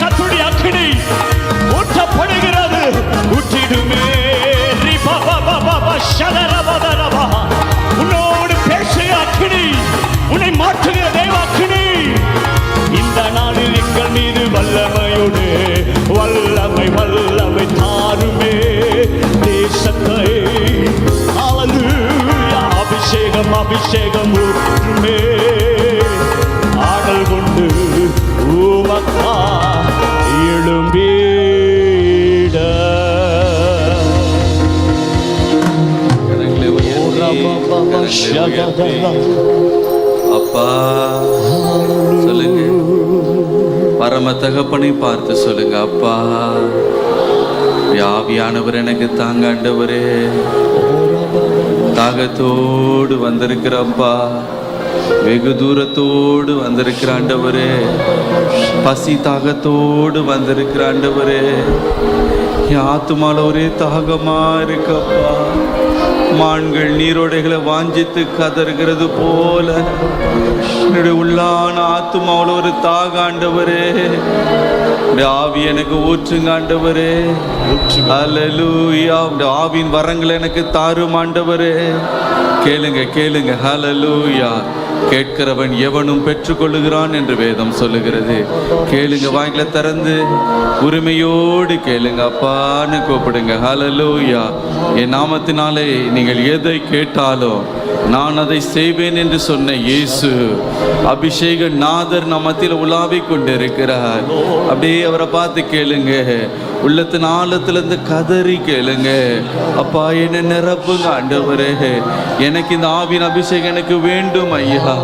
கர்த்தருடைய அக்கினி ஊற்றப்படுகிறது. ஊற்றிடுமே. உன்னோடு பேசுகிற அக்கினி, உன்னை மாற்றுகிற தேவ அக்கினி இந்த நாளில் எங்கள் மீது வல்லமையோடு வல்லமை வல்லமை தாருமே. தேசத்தை அபிஷேகம் அபிஷேகம் ஊற்றுமே. ஆடல் கொண்டு உமக்கா எழும்பீட. அப்பா சொல்லுங்க, பரம தகப்பனை பார்த்து சொல்லுங்க, அப்பா ஆவியானவர் எனக்கு தாங்க ஆண்டவரே. தாகத்தோடு வந்திருக்கிறப்பா, வெகு தூரத்தோடு வந்திருக்கிற ஆண்டவரே, பசி தாகத்தோடு வந்திருக்கிற ஆண்டவரே, என் ஆத்துமால ஒரே தாகமா இருக்கப்பா. மான்கள் நீரோடைகளை வாஞ்சித்து கதறுகிறது போல என்னுடைய உள்ளான ஆத்துமாவில் ஒரு தாக ஆண்டவரே. ஆவி எனக்கு ஊற்றுங்க ஆண்டவரே. ஹல்லேலூயா. ஆவியின் வரங்களை எனக்கு தாரும் ஆண்டவரே. கேளுங்க கேளுங்க. ஹல்லேலூயா. கேட்கிறவன் எவனும் பெற்றுக்கொள்ளுகிறான் என்று வேதம் சொல்லுகிறது. கேளுங்க, வாய்களை திறந்து உரிமையோடு கேளுங்க, அப்பான்னு கூப்பிடுங்க. ஹல்லேலூயா. என் நாமத்தினாலே நீங்கள் எதை கேட்டாலும் நான் அதை செய்வேன் என்று சொன்ன இயேசு அபிஷேக நாதர் நம்மத்தில் உலாவிக் கொண்டிருக்கிறார். அப்படியே அவரை பார்த்து கேளுங்க, உள்ளத்தின் ஆழத்திலிருந்து கதறி கேளுங்க, அப்பா என்ன நிரப்புங்க ஆண்டவரே. எனக்கு இந்த ஆவியின் அபிஷேகம் எனக்கு வேண்டும் ஐயா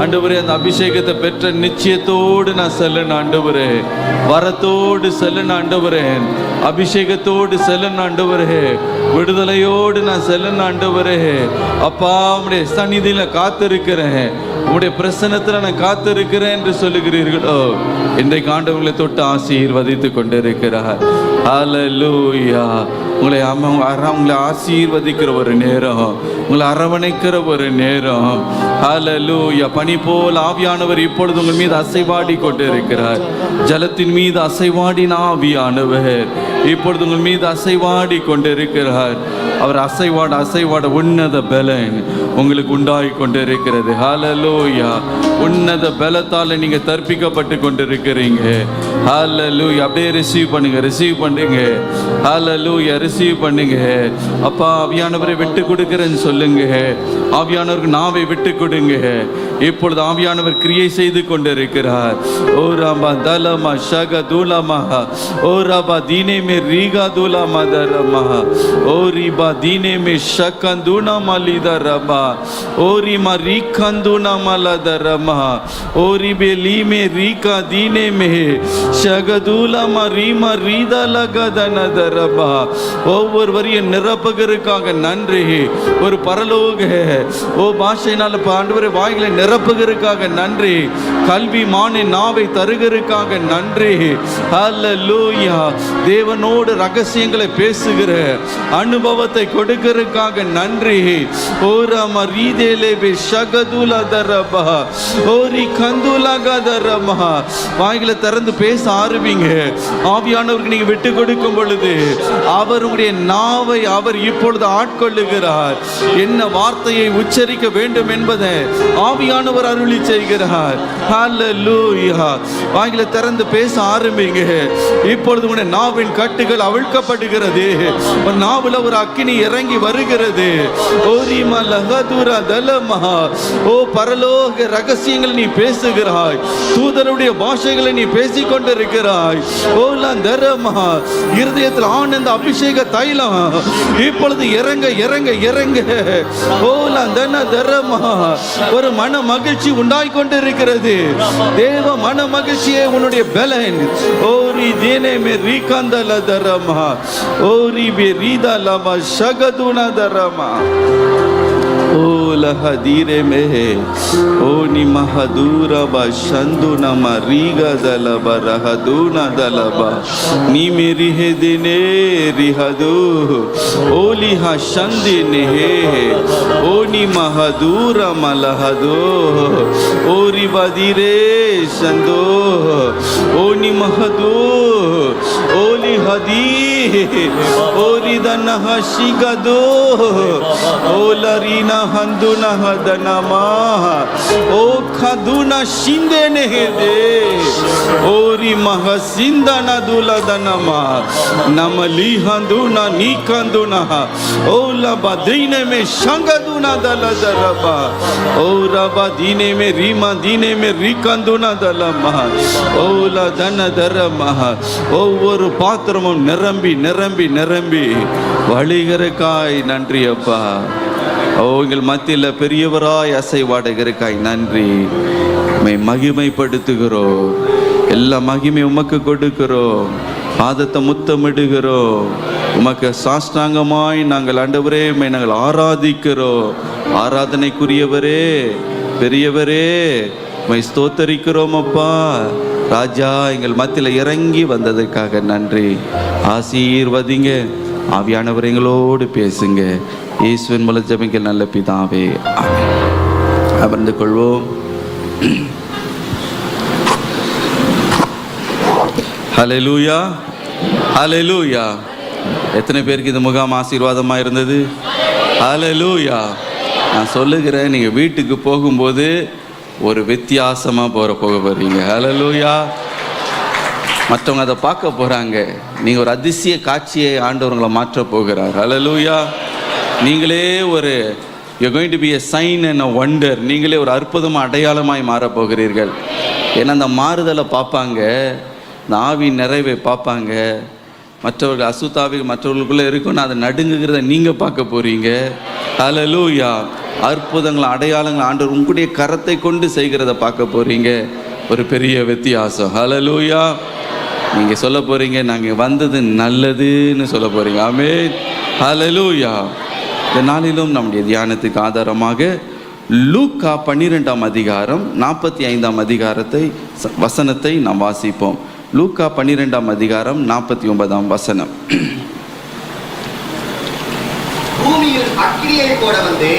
ஆண்டவரே. அந்த அபிஷேகத்தை பெற்ற நிச்சயத்தோடு நான் செல்லணும் ஆண்டவரே. வரத்தோடு செல்லணும் ஆண்டவரே. அபிஷேகத்தோடு செல்லணும் ஆண்டவரே. விடுதலையோடு நான் செல்லணும் ஆண்டவரே. அப்பா உம்முடைய சந்நிதியில காத்திருக்கிறேன், உம்முடைய பிரசன்னத்தில் நான் காத்திருக்கிறேன் என்று சொல்லுகிறீர்களோ, இன்றைக்கு ஆண்டவர்களை தொட்டு ஆசீர்வதித்து கொண்டிருக்கிறார். ஹல்லேலூயா. உங்களை ஆசீர்வதிக்கிற ஒரு நேரம், உங்களை அரவணைக்கிற ஒரு நேரம். ஹல்லேலூயா. பனி போல் ஆவியானவர் இப்பொழுது உங்கள் மீது அசைவாடி கொண்டிருக்கிறார். ஜலத்தின் மீது அசைவாடின ஆவியானவர் இப்பொழுது உங்கள் மீது அசைவாடி கொண்டிருக்கிறார். அவர் அசைவாட அசைவாட உன்னத பலன் உங்களுக்கு உண்டாகி கொண்டிருக்கிறது. ஹல்லேலூயா. உன்னத பலத்தால் நீங்க தற்பிக்கப்பட்டு கொண்டிருக்கிறீங்க. ஹல்லேலூயா. அப்படியே ரிசீவ் பண்ணுங்க, ரிசீவ் பண்ணுங்க. ஹல்லேலூயா. ரிசீவ் பண்ணுங்க. அப்பா ஆவியானவரை விட்டு கொடுக்கிறேன்னு சொல்லுங்க. ஆவியானவருக்கு நாவை விட்டு கொடுங்க. இப்பொழுது ஆவியானவர் கிரியை செய்து கொண்டிருக்கிறார். ஓ ராமா தலமா ஷக தூலமா, ஓ ராபா தீனே மே ரீகா தூலமா தரமா, ஓ ரிபா தீனே மே ஷகந்துனா மலிதா ரபா, ஓ ரிமா ரீகந்துனா மலதரமா, ஓ ரிபே லீ மே ரீகா தீனே மே ஷகதுலமா ரீமா ரீதா லகதன தரபா. ஒவ்வொரு வரியும் நிரப்புகிறதுக்காக நன்றி. ஒரு பரலோக பாஷையினால ஆண்டவரே வாய்களை நிரப்புகிறதுக்காக நன்றி. கல்வி மானை நாவை தருகிறதுக்காக நன்றி. ஹல்லேலூயா. தேவனோடு ரகசியங்களை பேசுகிற அனுபவத்தை கொடுக்கிறதுக்காக நன்றி. ஓரமா ரீதேலேபே ஷகதுலதரபா, ஓரி கந்துலகதரமா. வாய்களை திறந்து பேச ஆரம்பிங்க. ஆவியானவருக்கு நீங்க விட்டு கொடுக்கும் பொழுது அவருடைய நாவை அவர் இப்பொழுது ஆட்கொள்ளுகிறார். என்ன வார்த்தையை உச்சரிக்க வேண்டும் என்பதை ஆவியானவர் அருளி செய்கிறார். ஹல்லேலூயா. வாய்களை திறந்து பேச ஆரம்பிங்க. இப்பொழுது உங்களுடைய நாவின் கட்டுகள் அவிழ்க்கப்படுகிறது. ஒரு நாவில் ஒரு அக்கினி இறங்கி வருகிறது. ஓரிமா லகதுரா தலமா. ஓ பரலோக ரகசியங்களை நீ பேசுகிறாய். தூதருடைய பாஷைகளை நீ பேசிக் கொண்டிருக்கிறாய். ஓலந்தரமா. இருதயத்தில் ஆனந்த அபிஷேக தைலம் இப்பொழுது இறங்க இறங்க இறங்க. ஓலந்தரமா. ஒரு மன மகிழ்ச்சி உண்டாய் கொண்டிருக்கிறது. தேவ மன மகிழ்ச்சியே உன்னுடைய பலன். ஓரி தேனே மே ரீகந்தல தரமா, ஓரி பே ரீதலமா ஷகதுன தரமா. ஓ ಲಹದೀರೆ ಮೇಹೆ ಓ ನಿ ಮಹದೂರ ಬ ಶಂದು ನಮ ರೀಗ ದಲಬ ರಹದೂನ ದಲಬ ನೀ ಮೇರಿ ಹೆ ದಿನೇ ರಿಹದು ಓಲಿ ಹ ಶಂದಿನೆ ಹೇ ಓ ನಿ ಮಹದೂರ ಮಲಹದೋ ಓ ರಿ ಬದಿರೆ ಶಂದೋ ಓ ನಿ ಮಹದೋ ಓಲಿ ಹದಿ ಓರಿ ದನ ಹಶಿಗದೋ ಓಲರಿನ ಹಂದುನ ಹದನಮ ಓ ಖದುನ ಶಿಂದೆನೆ ಹೆದೆ ಓರಿ ಮಹ ಸಿಂದನ ದುಲದನಮ ನಮಲಿ ಹಂದುನ ನೀ ಕಂದುನ ಓಲ ಬದೀನೆ ಮೇ ಶಂಗದುನ ದಲದರಬ ಓ ರಬ ದೀನೆ ಮೇ ರೀಮ ದೀನೆ ಮೇ ರೀಕಂದುನ ದಲಮ ஓல தன தரமஹ ஒவ்வொரு பாத்திரமும் நிரம்பி நிரம்பி நிரம்பி வழிகிறக்காய் நன்றி அப்பா. உங்கள் மத்தியில் பெரியவராய் அசைவாடுகிறக்காய் நன்றி. மகிமைப்படுத்துகிறோம். எல்லா மகிமை உமக்கு கொடுக்கிறோம். பாதத்தை முத்தமிடுகிறோம். உமக்கு சாஷ்டாங்கமாய் நாங்கள் ஆண்டவரே நாங்கள் ஆராதிக்கிறோம். ஆராதனைக்குரியவரே பெரியவரே ஸ்தோத்தரிக்கிறோம் அப்பா. ராஜா எங்கள் மத்தியில் இறங்கி வந்ததற்காக நன்றி. ஆசீர்வதிங்க. ஆவியானவர் எங்களோடு பேசுங்க. இயேசுவின் மூலம் ஜெபிக்க நல்ல பிதாவே, ஆமென். அமர்ந்து கொள்வோம். ஹல்லேலூயா, ஹல்லேலூயா. எத்தனை பேருக்கு இந்த முகாம் ஆசீர்வாதமாக இருந்தது? ஹல்லேலூயா. நான் சொல்லுகிறேன், நீங்கள் வீட்டுக்கு போகும்போது ஒரு வித்தியாசமாக போக போகிறீங்க. ஹல்லேலூயா. மற்றவங்க அதை பார்க்க போகிறாங்க. நீங்கள் ஒரு அதிசய காட்சியை ஆண்டவர்களை மாற்ற போகிறார். ஹல்லேலூயா. நீங்களே ஒரு you're going to be a sign and a wonder. நீங்களே ஒரு அற்புதமாக அடையாளமாய் மாறப்போகிறீர்கள். ஏன்னா அந்த மாறுதலை பார்ப்பாங்க, இந்த ஆவி நிறைவை பார்ப்பாங்க. மற்றவர்கள் அசுத்தாவி மற்றவர்களுக்குள்ளே இருக்குன்னு அதை நடுங்குகிறத நீங்கள் பார்க்க போகிறீங்க. ஹல்லேலூயா. அற்புதங்கள் அடையாளங்கள் ஆண்டவர் உங்களுடைய கரத்தை கொண்டு செய்கிறத பார்க்க போகிறீங்க. ஒரு பெரிய வித்தியாசம். ஹல்லேலூயா. நீங்கள் சொல்ல போகிறீங்க, நாங்கள் வந்தது நல்லதுன்னு சொல்ல போகிறீங்க. ஆமென். ஹல்லேலூயா. இந்த நாளிலும் நம்முடைய தியானத்துக்கு ஆதாரமாக லூக்கா 12ஆம் அதிகாரம் 45ஆம் அதிகாரத்தை வசனத்தை நாம் வாசிப்போம். லூக்கா 12ஆம் அதிகாரம் 49ஆம் வசனம். பூமியில் அக்கினியை போட வந்து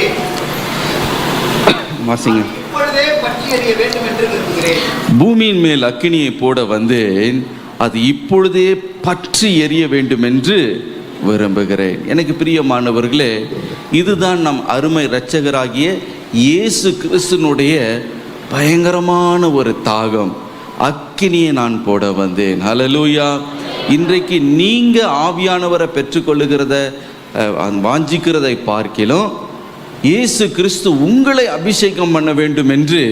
வாசிங்க. இப்பொழுதே பற்றி எறிய வேண்டும் என்று விரும்புகிறேன். பூமியின் மேல் அக்கினியை போட வந்தேன், அது இப்பொழுதே பற்றி எரிய வேண்டும் என்று விரும்புகிறேன். எனக்கு பிரியமானவர்களே, இதுதான் நம் அருமை இரட்சகராகிய இயேசு கிறிஸ்துனுடைய பயங்கரமான ஒரு தாகம். அக்கினியை நான் போட வந்தேன். ஹல்லேலூயா. இன்றைக்கு நீங்கள் ஆவியானவரை பெற்றுக்கொள்ளுகிறத வாஞ்சிக்கிறதை பார்க்கிலும் இயேசு கிறிஸ்து உங்களை அபிஷேகம் பண்ண வேண்டும் என்று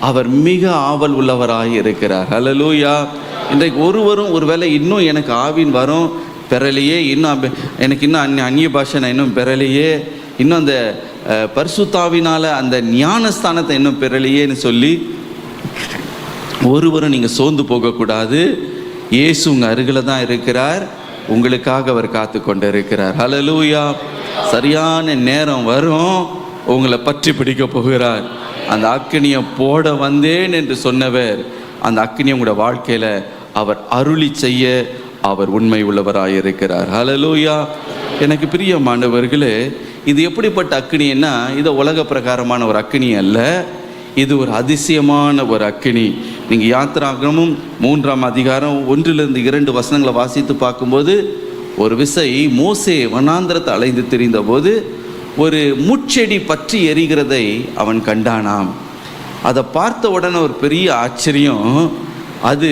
அவர் மிக ஆவல் உள்ளவராக இருக்கிறார். ஹல்லேலூயா. இன்றைக்கு ஒருவரும் ஒருவேளை இன்னும் எனக்கு ஆவின் வரும் பெறலையே, இன்னும் எனக்கு இன்னும் அந்நிய பாஷை நான் இன்னும் பெறலையே, இன்னும் அந்த பரிசுத்தாவினால் அந்த ஞானஸ்தானத்தை இன்னும் பெறலையேன்னு சொல்லி ஒருவரும் நீங்கள் சோர்ந்து போகக்கூடாது. இயேசு உங்கள் அருகில் தான் இருக்கிறார். உங்களுக்காக அவர் காத்து கொண்டு இருக்கிறார். ஹல்லேலூயா. சரியான நேரம் வரும், உங்களை பற்றி பிடிக்க போகிறார். அந்த அக்கினியை போட வந்தேன் என்று சொன்னவர் அந்த அக்கினியை உங்களோட வாழ்க்கையில் அவர் அருளி செய்ய அவர் உண்மை உள்ளவராக இருக்கிறார். ஹல்லேலூயா. எனக்கு பிரியமானவர்களே, இது எப்படிப்பட்ட அக்கினின்னா, இது உலக பிரகாரமான ஒரு அக்கினி அல்ல. இது ஒரு அதிசயமான ஒரு அக்கினி. நீங்கள் யாத்திராகமம் 3ஆம் அதிகாரம் 1-2 வசனங்களை வாசித்து பார்க்கும்போது, ஒரு விசை மோசே வனாந்திரத்தை அலைந்து திரிந்த போது ஒரு முட்செடி பற்றி எரிகிறதை அவன் கண்டானாம். அதை பார்த்த உடனே ஒரு பெரிய ஆச்சரியம். அது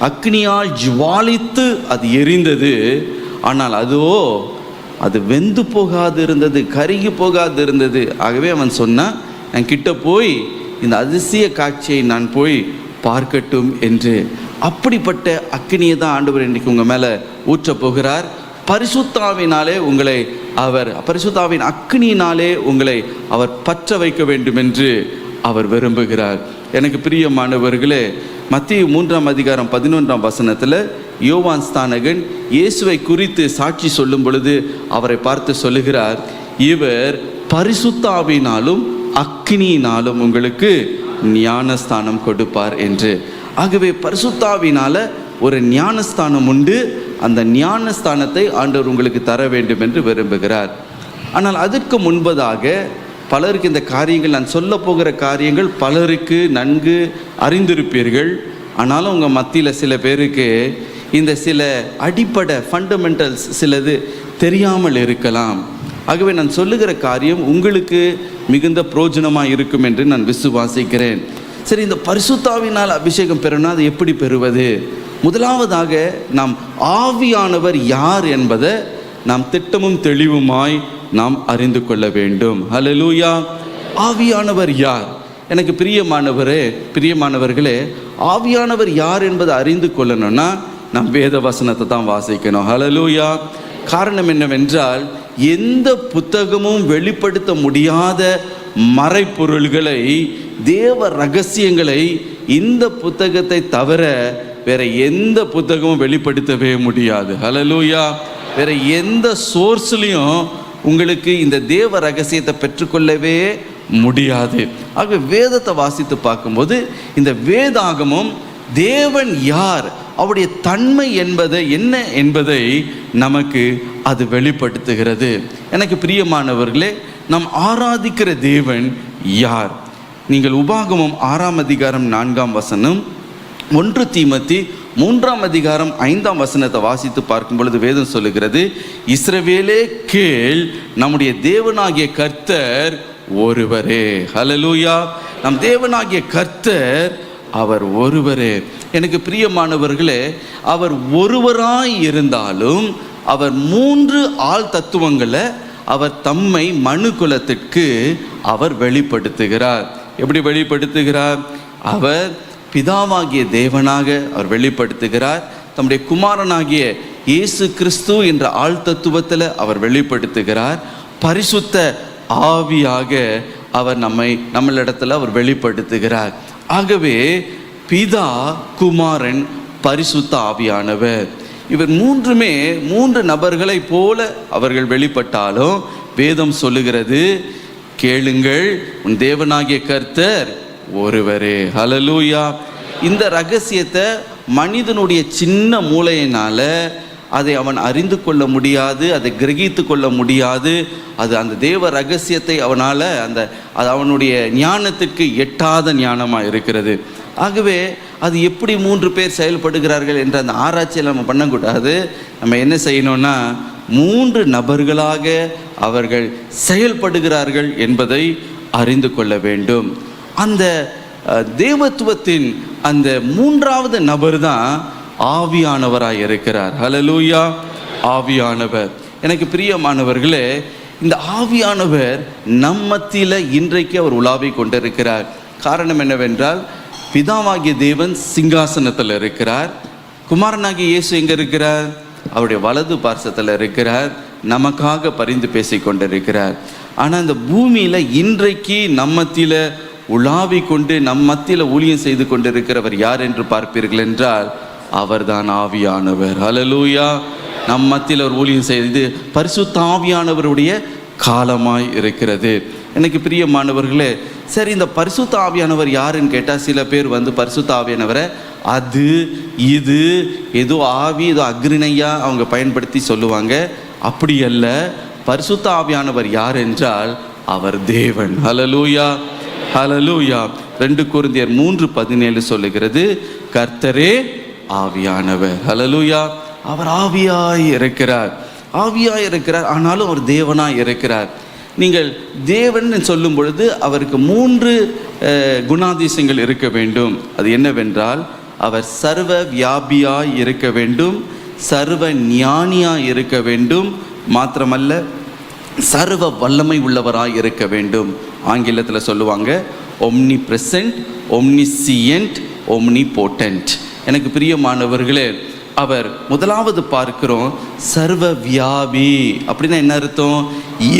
அக்னியால் ஜுவாலித்து அது எரிந்தது. ஆனால் அது வெந்து போகாது இருந்தது, கருகி போகாது இருந்தது. ஆகவே அவன் சொன்னான், நான் கிட்ட போய் இந்த அதிசய காட்சியை நான் போய் பார்க்கட்டும் என்று. அப்படிப்பட்ட அக்கினியை தான் ஆண்டவர் இன்றைக்கு உங்கள் மேலே ஊற்றப் போகிறார். பரிசுத்தாவினாலே உங்களை பரிசுத்தாவின் அக்கினியினாலே உங்களை அவர் பற்ற வைக்க வேண்டும் என்று அவர் விரும்புகிறார். எனக்கு பிரியமானவர்களே, மத்தேயு 3ஆம் அதிகாரம் 11ஆம் வசனத்தில் யோவான் ஸ்நானகன் இயேசுவை குறித்து சாட்சி சொல்லும் பொழுது அவரை பார்த்து சொல்லுகிறார், இவர் பரிசுத்த ஆவியினாலும் அக்கினியினாலும் உங்களுக்கு ஞானஸ்தானம் கொடுப்பார் என்று. ஆகவே பரிசுத்த ஆவியினால ஒரு ஞானஸ்தானம் உண்டு. அந்த ஞானஸ்தானத்தை ஆண்டவர் உங்களுக்கு தர வேண்டும் என்று விரும்புகிறார். ஆனால் அதற்கு முன்பதாக பலருக்கு இந்த காரியங்கள், நான் சொல்ல போகிற காரியங்கள் பலருக்கு நன்கு அறிந்திருப்பீர்கள். ஆனாலும் உங்கள் மத்தியில் சில பேருக்கு இந்த சில அடிப்படை ஃபண்டமெண்டல்ஸ் சிலது தெரியாமல் இருக்கலாம். ஆகவே நான் சொல்லுகிற காரியம் உங்களுக்கு மிகுந்த பிரயோஜனமாக இருக்கும் என்று நான் விசுவாசிக்கிறேன். சரி, இந்த பரிசுத்த ஆவியினால் அபிஷேகம் பெறணும், அது எப்படி பெறுவது? முதலாவதாக நாம் ஆவியானவர் யார் என்பதை நாம் திட்டமும் தெளிவுமாய் நாம் அறிந்து கொள்ள வேண்டும். ஹல்லேலூயா. ஆவியானவர் யார்? எனக்கு பிரியமானவர்களே, ஆவியானவர் யார் என்பதை அறிந்து கொள்ளணும்னா நாம் வேத வசனத்தை தான் வாசிக்கணும். ஹல்லேலூயா. காரணம் என்னவென்றால், எந்த புத்தகமும் வெளிப்படுத்த முடியாத மறைப்பொருள்களை, தேவ ரகசியங்களை இந்த புத்தகத்தை தவிர வேற எந்த புத்தகமும் வெளிப்படுத்தவே முடியாது. ஹல்லேலூயா. வேற எந்த சோர்ஸ்லையும் உங்களுக்கு இந்த தேவ ரகசியத்தை பெற்றுக்கொள்ளவே முடியாது. ஆகவே வேதத்தை வாசித்து பார்க்கும்போது இந்த வேதாகமும் தேவன் யார், அவருடைய தன்மை என்ன என்பதை நமக்கு அது வெளிப்படுத்துகிறது. எனக்கு பிரியமானவர்களே, நாம் ஆராதிக்கிற தேவன் யார்? நீங்கள் உபாகமம் 6ஆம் அதிகாரம் 4ஆம் வசனம், 1 தீமோத்தி 3ஆம் அதிகாரம் 5ஆம் வசனத்தை வாசித்து பார்க்கும் பொழுது வேதம் சொல்லுகிறது, இஸ்ரவேலே கேள், நம்முடைய தேவனாகிய கர்த்தர் ஒருவரே. ஹல்லேலூயா. நம் தேவனாகிய கர்த்தர் அவர் ஒருவரே. எனக்கு பிரியமானவர்களே, அவர் ஒருவராய் இருந்தாலும் அவர் 3 ஆள் தத்துவங்களை அவர் தம்மை மனு குலத்திற்கு அவர் வெளிப்படுத்துகிறார். எப்படி வெளிப்படுத்துகிறார்? அவர் பிதாவாகிய தேவனாக அவர் வெளிப்படுத்துகிறார். தம்முடைய குமாரனாகிய இயேசு கிறிஸ்து என்ற ஆள் தத்துவத்தில் அவர் வெளிப்படுத்துகிறார். பரிசுத்த ஆவியாக அவர் நம்மளிடத்தில் அவர் வெளிப்படுத்துகிறார். ஆகவே பிதா, குமாரன், பரிசுத்த ஆவியானவர், இவர் 3 நபர்களை போல அவர்கள் வெளிப்பட்டாலும் வேதம் சொல்லுகிறது, கேளுங்கள், உன் தேவனாகிய கர்த்தர் ஒருவரே. ஹல்லேலூயா. இந்த ரகசியத்தை மனிதனுடைய சின்ன மூளையினால அதை அவன் அறிந்து கொள்ள முடியாது, அதை கிரகித்து கொள்ள முடியாது. அந்த தேவ ரகசியத்தை அவனால் அது அவனுடைய ஞானத்துக்கு எட்டாத ஞானமாக இருக்கிறது. ஆகவே அது எப்படி 3 பேர் செயல்படுகிறார்கள் என்ற அந்த ஆராய்ச்சியில் நம்ம பண்ணக்கூடாது. நம்ம என்ன செய்யணும்னா 3 நபர்களாக அவர்கள் செயல்படுகிறார்கள் என்பதை அறிந்து கொள்ள வேண்டும். அந்த தேவத்துவத்தின் அந்த 3வது நபர் தான் ஆவியானவராய் இருக்கிறார். ஹல்லேலூயா. ஆவியானவர். எனக்கு பிரியமானவர்களே, இந்த ஆவியானவர் நம்மத்தில இன்றைக்கு அவர் உலாவி கொண்டிருக்கிறார். காரணம் என்னவென்றால், பிதாவாகிய தேவன் சிங்காசனத்தில் இருக்கிறார். குமாரனாகிய இயேசு எங்கே இருக்கிறார்? அவருடைய வலது பார்சத்தில் இருக்கிறார். நமக்காக பரிந்து பேசி கொண்டிருக்கிறார். ஆனால் இந்த பூமியில் இன்றைக்கு நம்மத்தில உலாவி கொண்டு மத்தியில் ஊழியம் செய்து கொண்டிருக்கிறவர் யார் என்று பார்ப்பீர்கள் என்றால் அவர்தான் ஆவியானவர். ஹல்லேலூயா. மத்தியில் அவர் ஊழியம் செய்து பரிசுத்த ஆவியானவருடைய காலமாய் இருக்கிறது. எனக்கு பிரியமானவர்களே, சரி, இந்த பரிசுத்த ஆவியானவர் யாருன்னு கேட்டால் சில பேர் பரிசுத்த ஆவியானவரை அது இது ஏதோ ஆவி ஏதோ அக்னியா அவங்க பயன்படுத்தி சொல்லுவாங்க. அப்படி அல்ல. பரிசுத்த ஆவியானவர் யார் என்றால் அவர் தேவன். ஹல்லேலூயா. ஹல்லேலூயா. 2 கொரிந்தியர் 3:17 சொல்லுகிறது, கர்த்தரே ஆவியானவர். ஹல்லேலூயா. அவர் ஆவியாய் இருக்கிறார். ஆனாலும் அவர் தேவனாய் இருக்கிறார். நீங்கள் தேவன் சொல்லும் பொழுது அவருக்கு 3 குணாதிசயங்கள் இருக்க வேண்டும். அது என்னவென்றால், அவர் சர்வ வியாபியாய் இருக்க வேண்டும், சர்வ ஞானியாய் இருக்க வேண்டும், மாத்திரமல்ல சர்வ வல்லமை உள்ளவராய் இருக்க வேண்டும். ஆங்கிலத்தில் சொல்லுவாங்க ஒம்னி பிரசன்ட், ஒம்னிசியன்ட், ஒம்னிபோட்டன்ட். எனக்கு பிரியமானவர்களே, அவர் முதலாவது பார்க்கிறோம் சர்வ வியாபி. அப்படின்னா என்ன அர்த்தம்?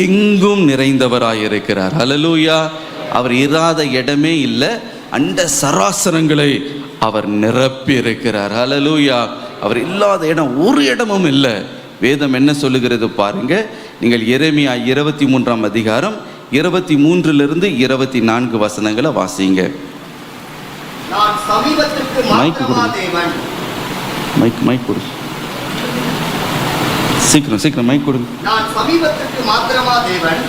எங்கும் நிறைந்தவராய் இருக்கிறார். ஹல்லேலூயா. அவர் இராத இடமே இல்லை. அண்ட சராசரங்களை அவர் நிரப்பி இருக்கிறார். ஹல்லேலூயா. அவர் இல்லாத இடம் ஒரு இடமும் இல்லை. வேதம் என்ன சொல்லுகிறது பாருங்க. நீங்கள் எரேமியா 23ஆம் அதிகாரம் 23 24 வசனங்களை வாசிங்க. நான் சமீபத்திற்கு மாத்திரமா தேவன். மைக் கொடு, சீக்கிரம் மைக் கொடுங்க. நான் சமீபத்திற்கு மாத்திரமா தேவன்,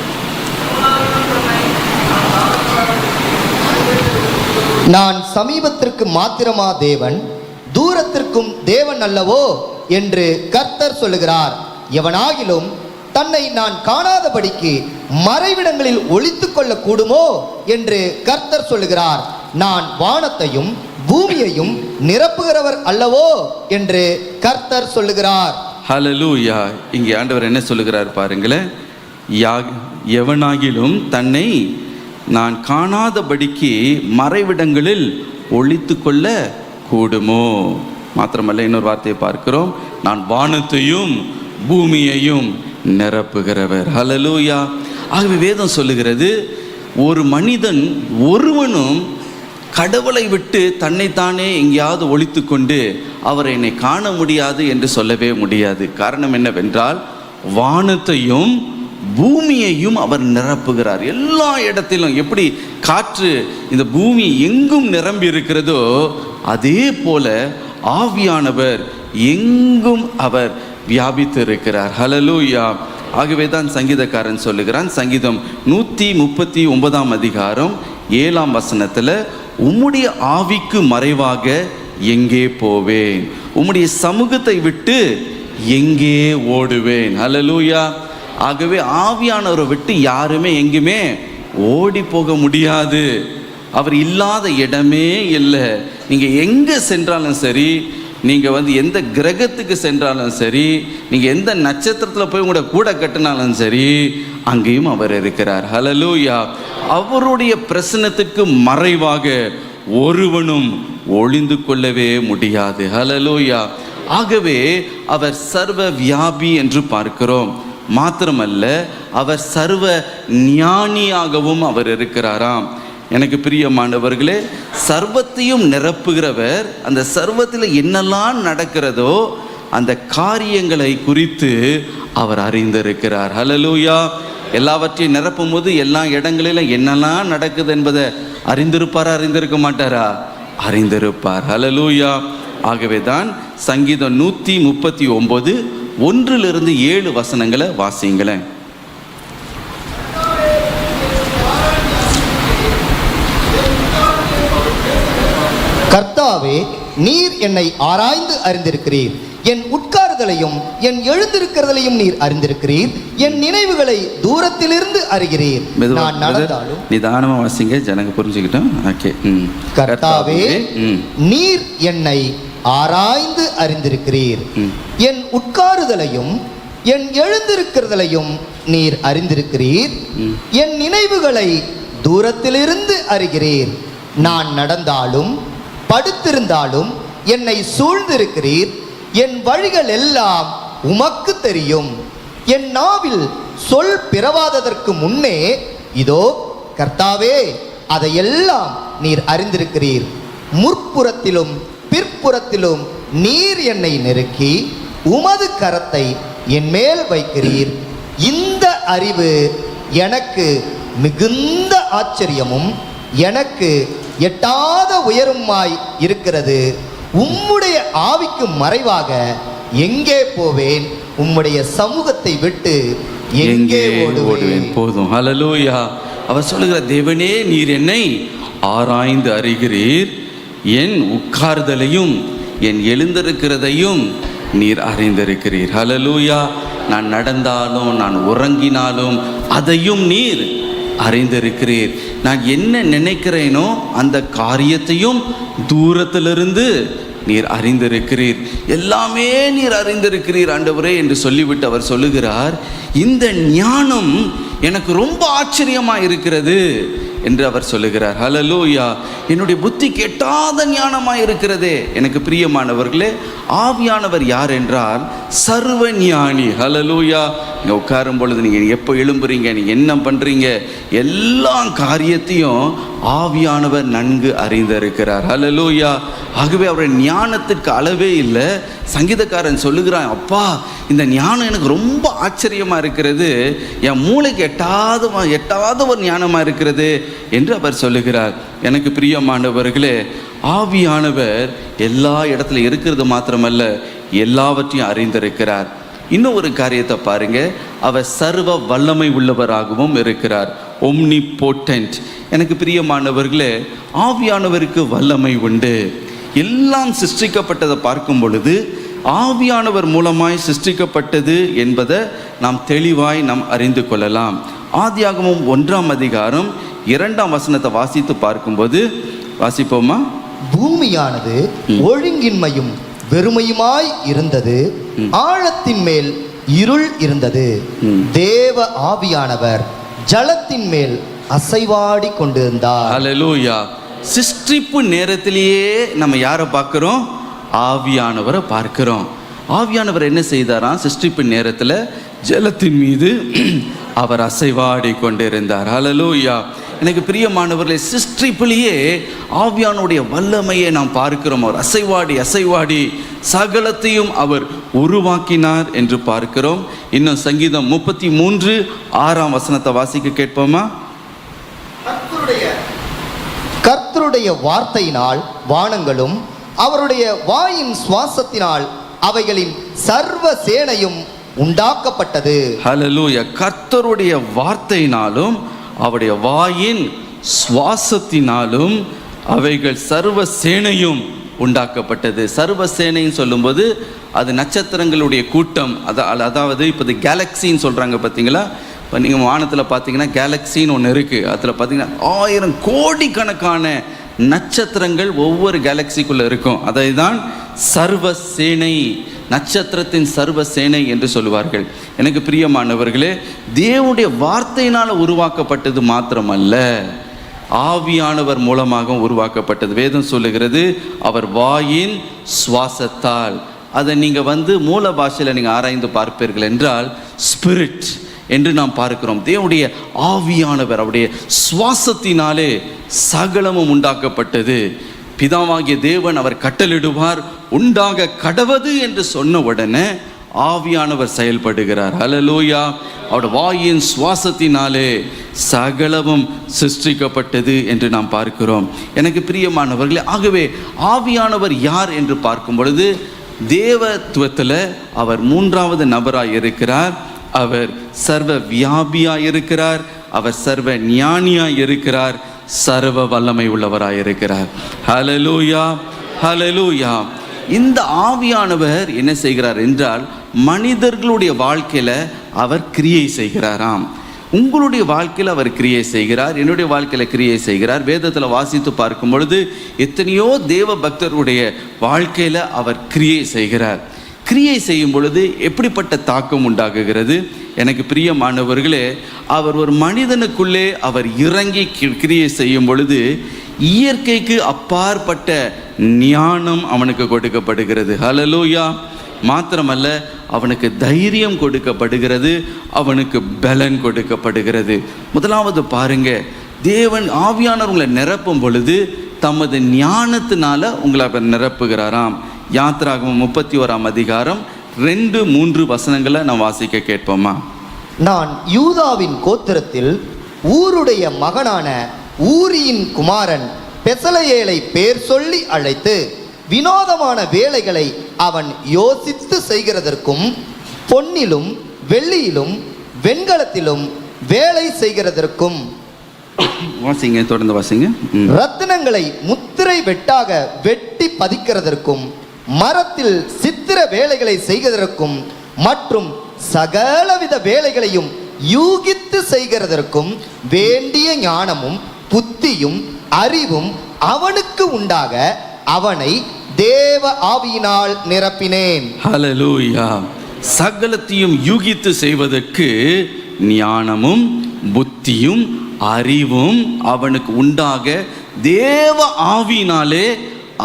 நான் சமீபத்திற்கு மாத்திரமா தேவன், தூரத்திற்கும் தேவன் அல்லவோ என்று கர்த்தர் சொல்லுகிறார். எவனாகிலும் தன்னை நான் காணாதபடிக்கு மறைவிடங்களில் ஒளித்துக் கொள்ள கூடுமோ என்று கர்த்தர் சொல்லுகிறார். நான் வானத்தையும் பூமியையும் நிரப்புகிறவர் அல்லவோ என்று கர்த்தர் சொல்லுகிறார். ஹல்லேலூயா. இங்கே ஆண்டவர் என்ன சொல்லுகிறார் பாருங்களேன். எவனாகிலும் தன்னை நான் காணாதபடிக்கு மறைவிடங்களில் ஒளித்து கொள்ள கூடுமோ. மாத்திரமல்ல, இன்னொரு வார்த்தையை பார்க்கிறோம், நான் வானத்தையும் பூமியையும் நிரப்புகிறவர். ஹல்லேலூயா. ஆகவே வேதம் சொல்லுகிறது, ஒரு மனிதன் ஒருவனும் கடவுளை விட்டு தன்னைத்தானே எங்கேயாவது ஒளித்து கொண்டு அவரை என்னை காண முடியாது என்று சொல்லவே முடியாது. காரணம் என்னவென்றால், வானத்தையும் பூமியையும் அவர் நிரப்புகிறார். எல்லா இடத்திலும் எப்படி காற்று இந்த பூமி எங்கும் நிரம்பி இருக்கிறதோ, அதே போல ஆவியானவர் எங்கும் அவர் வியாபித்து இருக்கிறார். ஹல்லேலூயா. ஆகவே தான் சங்கீதக்காரன் சொல்லுகிறான், சங்கீதம் 139 அதிகாரம் 7 வசனத்தில், உம்முடைய ஆவிக்கு மறைவாக எங்கே போவேன், உம்முடைய சமூகத்தை விட்டு எங்கே ஓடுவேன். ஹல்லேலூயா. ஆகவே ஆவியானவரை விட்டு யாருமே எங்குமே ஓடி போக முடியாது. அவர் இல்லாத இடமே இல்லை. நீங்கள் எங்கே சென்றாலும் சரி, நீங்கள் எந்த கிரகத்துக்கு சென்றாலும் சரி, நீங்கள் எந்த நட்சத்திரத்தில் போய் உங்களோட கூட கட்டினாலும் சரி, அங்கேயும் அவர் இருக்கிறார். ஹல்லேலூயா. அவருடைய பிரசன்னத்துக்கு மறைவாக ஒருவனும் ஒளிந்து கொள்ளவே முடியாது. ஹல்லேலூயா. ஆகவே அவர் சர்வ வியாபி என்று பார்க்கிறோம். மாத்திரமல்ல, அவர் சர்வ ஞானியாகவும் அவர் இருக்கிறாராம். எனக்கு பிரியமானவர்களே, சர்வத்தையும் நிரப்புகிறவர் அந்த சர்வத்தில் என்னெல்லாம் நடக்கிறதோ அந்த காரியங்களை குறித்து அவர் அறிந்திருக்கிறார். ஹல்லேலூயா. எல்லாவற்றையும் நிரப்பும் போது எல்லா இடங்களிலும் என்னெல்லாம் நடக்குது என்பதை அறிந்திருப்பாரா, அறிந்திருக்க மாட்டாரா? அறிந்திருப்பார். ஹல்லேலூயா. ஆகவே தான் சங்கீதம் 139 1-7 வசனங்களை வாசிங்களேன். கர்த்தாவே, நீர் என்னை ஆராய்ந்து அறிந்திருக்கிறீர். என் உட்காருதலையும் என் எழுந்திருக்கிறதையும் நீர் அறிந்திருக்கிறீர். என் நினைவுகளை தூரத்திலிருந்து அறிகிறீர். நான் நடந்தாலும் நிதானமா வாசிங்க, ஜனங்க புரிஞ்சுக்கிட்டோம். ஓகே. கர்த்தாவே, நீர் என்னை ஆராய்ந்து அறிந்திருக்கிறீர். என் உட்காருதலையும் என் எழுந்திருக்கிறதையும் நீர் அறிந்திருக்கிறீர். என் நினைவுகளை தூரத்திலிருந்து அறிகிறீர். நான் நடந்தாலும் படுத்திருந்தாலும் என்னை சூழ்ந்திருக்கிறீர். என் வழிகள் எல்லாம் உமக்கு தெரியும். என் நாவில் சொல் பிறவாததற்கு முன்னே இதோ கர்த்தாவே, அதையெல்லாம் நீர் அறிந்திருக்கிறீர். முற்புறத்திலும் பிற்புறத்திலும் நீர் என்னை நெருக்கி உமது கரத்தை என் மேல் வைக்கிறீர். இந்த அறிவு எனக்கு மிகுந்த ஆச்சரியமும் எனக்கு எட்டாத உயரமாய் இருக்கிறது. உம்முடைய ஆவிக்கு மறைவாக எங்கே போவேன்? உம்முடைய சமூகத்தை விட்டு எங்கே ஓடுவேன்? போதும். ஹல்லேலூயா. அவர் சொல்லுகிற, தேவனே, நீர் என்னை ஆராய்ந்து அறிகிறீர். என் உட்கார்தலையும் என் எழுந்திருக்கிறதையும் நீர் அறிந்திருக்கிறீர். ஹல்லேலூயா. நான் நடந்தாலும் நான் உறங்கினாலும் அதையும் நீர் அறிந்திருக்கிறீர். நான் என்ன நினைக்கிறேனோ அந்த காரியத்தையும் தூரத்திலிருந்து நீர் அறிந்திருக்கிறீர். எல்லாமே நீர் அறிந்திருக்கிறீர் ஆண்டவரே என்று சொல்லிவிட்டு அவர் சொல்லுகிறார், இந்த ஞானம் எனக்கு ரொம்ப ஆச்சரியமாக இருக்கிறது என்று அவர் சொல்லுகிறார். ஹல்லேலூயா. என்னுடைய புத்தி கெட்டாத ஞானமாக இருக்கிறதே. எனக்கு பிரியமானவர்களே, ஆவியானவர் யார் என்றால் சர்வ ஞானி. ஹல்லேலூயா. நீங்கள் உட்காரும் பொழுது நீங்கள் எப்போ எழும்புறீங்க, நீங்கள் என்ன பண்ணுறீங்க, எல்லா காரியத்தையும் ஆவியானவர் நன்கு அறிந்திருக்கிறார். ஹல்லேலூயா. ஆகவே அவருடைய ஞானத்திற்கு அளவே இல்லை. சங்கீதக்காரன் சொல்லுகிறான், அப்பா, இந்த ஞானம் எனக்கு ரொம்ப ஆச்சரியமாக இருக்கிறது, என் மூளைக்கு எட்டாத ஒரு ஞானமாக இருக்கிறது என்று அவர் சொல்லுகிறார். எனக்கு பிரியமானவர்களே, ஆவியானவர் எல்லா இடத்துல இருக்கிறது மாத்திரமல்ல, எல்லாவற்றையும் அறிந்திருக்கிறார். இன்னும் ஒரு காரியத்தை பாருங்க, அவர் சர்வ வல்லமை உள்ளவராகவும் இருக்கிறார். ஒம்னிபோட்டன்ட். எனக்கு பிரியமானவர்களே, ஆவியானவருக்கு வல்லமை உண்டு. எல்லாம் சிருஷ்டிக்கப்பட்டதை பார்க்கும் பொழுது ஆவியானவர் மூலமாய் சிருஷ்டிக்கப்பட்டது என்பதை நாம் தெளிவாய் நாம் அறிந்து கொள்ளலாம். ஆதியாகமம் 1ஆம் அதிகாரம் 2ஆம் வசனத்தை வாசித்து பார்க்கும்போது, வாசிப்போமா? பூமியானது ஒழுங்கின்மையும் வெறுமையுமாய் இருந்தது, ஆழத்தின் மேல் இருள் இருந்தது, தேவ ஆவியானவர் ஜலத்தின் மேல் அசைவாடி கொண்டிருந்தார். ஹல்லேலூயா. சிருஷ்டிப்பு நேரத்திலேயே நம்ம யாரை பார்க்கிறோம்? ஆவியானவரை பார்க்கிறோம். ஆவியானவர் என்ன செய்தாராம்? சிருஷ்டிப்பு நேரத்தில் ஜலத்தின் மீது அவர் அசைவாடி கொண்டிருந்தார். ஹல்லேலூயா. எனக்கு பிரியமானவர்களே, சிருஷ்டிப்பிலேயே ஆவியானுடைய வல்லமையை நாம் பார்க்கிறோம். அவர் அசைவாடி சகலத்தையும் அவர் உருவாக்கினார் என்று பார்க்கிறோம். இன்னும் சங்கீதம் 33:6 வசனத்தை வாசிக்க கேட்போமா? கர்த்தருடைய வார்த்தையினால் வானங்களும் அவருடைய வாயின் சுவாசத்தினால் அவைகளின் சர்வ சேனையும் உண்டாக்கப்பட்டது. ஹல்லேலூயா. கர்த்தருடைய வார்த்தையினாலும் அவருடைய வாயின் சுவாசத்தினாலும் அவைகள் சர்வ சேனையும் உண்டாக்கப்பட்டது. சர்வ சேனைன்னு சொல்லும்போது அது நட்சத்திரங்களுடைய கூட்டம். அதாவது இப்போ இது கேலக்சின்னு சொல்கிறாங்க பார்த்தீங்களா? இப்போ நீங்கள் வானத்தில் பார்த்தீங்கன்னா கேலக்சின்னு ஒன்று இருக்குது. அதில் பார்த்தீங்கன்னா 1000 கோடிக்கணக்கான நட்சத்திரங்கள் ஒவ்வொரு கேலக்சிக்குள்ளே இருக்கும். அதை தான் சர்வ சேனை, நட்சத்திரத்தின் சர்வ சேனை என்று சொல்லுவார்கள். எனக்கு பிரியமானவர்களே, தேவனுடைய வார்த்தையினால் உருவாக்கப்பட்டது மாத்திரமல்ல, ஆவியானவர் மூலமாக உருவாக்கப்பட்டது. வேதம் சொல்லுகிறது, அவர் வாயின் சுவாசத்தால். அதை நீங்கள் மூல பாஷையில் நீங்கள் ஆராய்ந்து பார்ப்பீர்கள் என்றால் ஸ்பிரிட் என்று நாம் பார்க்கிறோம். தேவனுடைய ஆவியானவர் அவருடைய சுவாசத்தினாலே சகலமும் உண்டாக்கப்பட்டது. பிதாவாகிய தேவன் அவர் கட்டளிடுவார், உண்டாக கடவது என்று சொன்ன உடனே ஆவியானவர் செயல்படுகிறார். ஹல்லேலூயா. அவருடைய வாயின் சுவாசத்தினாலே சகலமும் சிருஷ்டிக்கப்பட்டது என்று நாம் பார்க்கிறோம். எனக்கு பிரியமானவர்களே, ஆகவே ஆவியானவர் யார் என்று பார்க்கும் பொழுது தேவத்துவத்தில் அவர் 3வது நபராய் இருக்கிறார். அவர் சர்வ வியாபியாய் இருக்கிறார், அவர் சர்வ ஞானியாய் இருக்கிறார், சர்வ வல்லமை உள்ளவராய் இருக்கிறார். ஹல்லேலூயா, ஹல்லேலூயா. இந்த ஆவியானவர் என்ன செய்கிறார் என்றால், மனிதர்களுடைய வாழ்க்கையில் அவர் கிரியை செய்கிறாராம். உங்களுடைய வாழ்க்கையில் அவர் கிரியை செய்கிறார், என்னுடைய வாழ்க்கையில் கிரியை செய்கிறார். வேதத்தில் வாசித்து பார்க்கும் பொழுது எத்தனையோ தேவ பக்தருடைய வாழ்க்கையில் அவர் கிரியை செய்கிறார். கிரியை செய்யும் பொழுது எப்படிப்பட்ட தாக்கம் உண்டாகுகிறது? எனக்கு பிரியமானவர்களே, அவர் ஒரு மனிதனுக்குள்ளே அவர் இறங்கி கிரியை செய்யும் பொழுது இயற்கைக்கு அப்பாற்பட்ட ஞானம் அவனுக்கு கொடுக்கப்படுகிறது. ஹல்லேலூயா. மாத்திரமல்ல, அவனுக்கு தைரியம் கொடுக்கப்படுகிறது, அவனுக்கு பலன் கொடுக்கப்படுகிறது. முதலாவது பாருங்க, தேவன் ஆவியானவர் உங்களை நிரப்பும் பொழுது தமது ஞானத்தினால உங்களை அவர் நிரப்புகிறாராம். யாத்திராகமம் 31ஆம் அதிகாரம் 2-3 வசனங்களை நான் வாசிக்க கேட்போமா? நான் யூதாவின் கோத்திரத்தில் ஊருடைய மகனான ஊரியின் குமாரன் பெசலெயேலை பேர் சொல்லி அழைத்து வினோதமான வேலைகளை அவன் யோசித்து செய்கிறதற்கும் பொன்னிலும் வெள்ளியிலும் வெண்கலத்திலும் வேலை செய்கிறதற்கும் வாசிங்க, தொடர்ந்து வாசிங்க. ரத்தினங்களை முத்திரை வெட்டாக வெட்டி பதிக்கிறதற்கும் மரத்தில் சித்திர வேலைகளை செய்கிறதற்கும் மற்றும் சகலவித வேலைகளையும் யூகித்து செய்கிறதற்கும் வேண்டிய ஞானமும் புத்தியும் அறிவும் அவனுக்கு உண்டாக அவனை தேவ ஆவியினால் நிரப்பினேன். ஹல்லேலூயா. சகலத்தையும் யூகித்து செய்வதற்கு ஞானமும் புத்தியும் அறிவும் அவனுக்கு உண்டாக தேவ ஆவியினாலே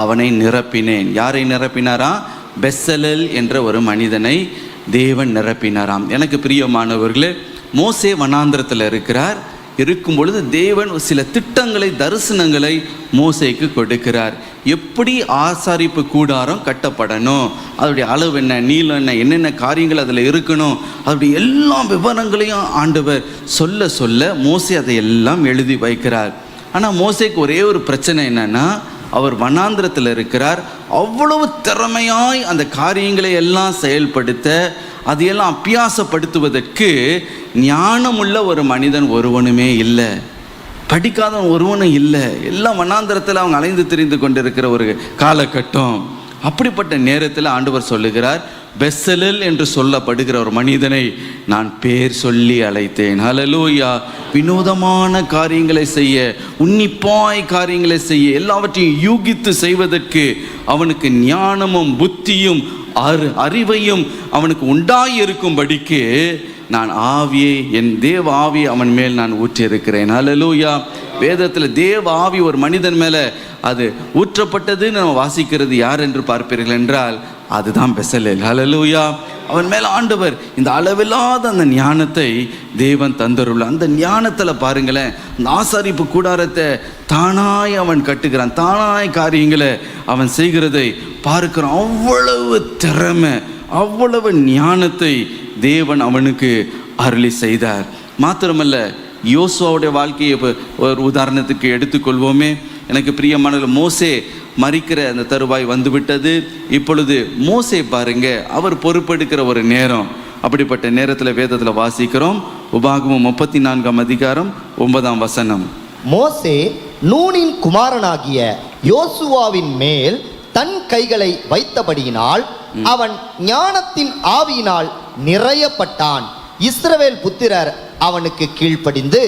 அவனை நிரப்பினேன். யாரை நிரப்பினாரா? பெசலெல் என்ற ஒரு மனிதனை தேவன் நிரப்பினாராம். எனக்கு பிரியமானவர்களே, மோசே வனாந்திரத்தில் இருக்கிறார். இருக்கும் பொழுது தேவன் சில திட்டங்களை, தரிசனங்களை மோசேக்கு கொடுக்கிறார். எப்படி ஆசாரிப்பு கூடாரம் கட்டப்படணும், அதோடைய அளவு என்ன, நீளம் என்ன, என்னென்ன காரியங்கள் அதில் இருக்கணும், அதோடைய எல்லா விவரங்களையும் ஆண்டவர் சொல்ல சொல்ல மோசே அதை எல்லாம் எழுதி வைக்கிறார். ஆனால் மோசேக்கு ஒரே ஒரு பிரச்சனை என்னன்னா, அவர் வனாந்திரத்தில் இருக்கிறார். அவ்வளவு திறமையாய் அந்த காரியங்களை எல்லாம் செயல்படுத்த, அதையெல்லாம் அபியாசப்படுத்துவதற்கு ஞானமுள்ள ஒரு மனிதன் ஒருவனுமே இல்லை, படிக்காதவன் ஒருவனும் இல்லை. எல்லாம் வனாந்திரத்தில் அவங்க அலைந்து திரிந்து கொண்டிருக்கிற ஒரு காலகட்டம். அப்படிப்பட்ட நேரத்தில் ஆண்டவர் சொல்லுகிறார், பெசலேல் என்று சொல்லப்படுகிற ஒரு மனிதனை நான் பேர் சொல்லி அழைத்தேன். ஹல்லேலூயா. வினோதமான காரியங்களை செய்ய, உன்னிப்பாய் காரியங்களை செய்ய, எல்லாவற்றையும் யூகித்து செய்வதற்கு அவனுக்கு ஞானமும் புத்தியும் அறிவையும் அவனுக்கு உண்டாயிருக்கும்படிக்கு நான் ஆவியை, என் தேவ ஆவியை அவன் மேல் நான் ஊற்றியிருக்கிறேன். ஹல்லேலூயா. வேதத்தில் தேவ ஆவி ஒரு மனிதன் மேலே அது ஊற்றப்பட்டதுன்னு நம்ம வாசிக்கிறது யார் என்று பார்ப்பீர்கள் என்றால் அதுதான் பெசலேல். ஹல்லேலூயா. அவன் மேலே ஆண்டவர் இந்த அளவில்லாத அந்த ஞானத்தை தேவன் தந்தருள்ள. அந்த ஞானத்தில் பாருங்களேன், அந்த ஆசாரிப்பு கூடாரத்தை தானாய் அவன் கட்டுகிறான், தானாய் காரியங்களை அவன் செய்கிறதை பார்க்கிறான். அவ்வளவு திறமை, அவ்வளவு ஞானத்தை தேவன் அவனுக்கு அருளி செய்தார். மாத்திரமல்ல, யோசுவாவுடைய வாழ்க்கையை ஒரு உதாரணத்துக்கு எடுத்துக்கொள்வோமே. எனக்கு பிரியமானவர், மோசே மரிக்கிற அந்த தருவாய் வந்து விட்டது. இப்பொழுது மோசே பாருங்க, அவர் பொறுப்பெடுக்கிற ஒரு நேரம். அப்படிப்பட்ட நேரத்தில் வேதத்தில் வாசிக்கிறோம், உபாகமம் 34ஆம் அதிகாரம் 9ஆம் வசனம். மோசே நூனின் குமாரனாகிய யோசுவாவின் மேல் தன் கைகளை வைத்தபடியினால் அவன் ஞானத்தின் ஆவியினால் நிறையப்பட்டான். இஸ்ரவேல் புத்திரர் அவனுக்கு கீழ்ப்படிந்து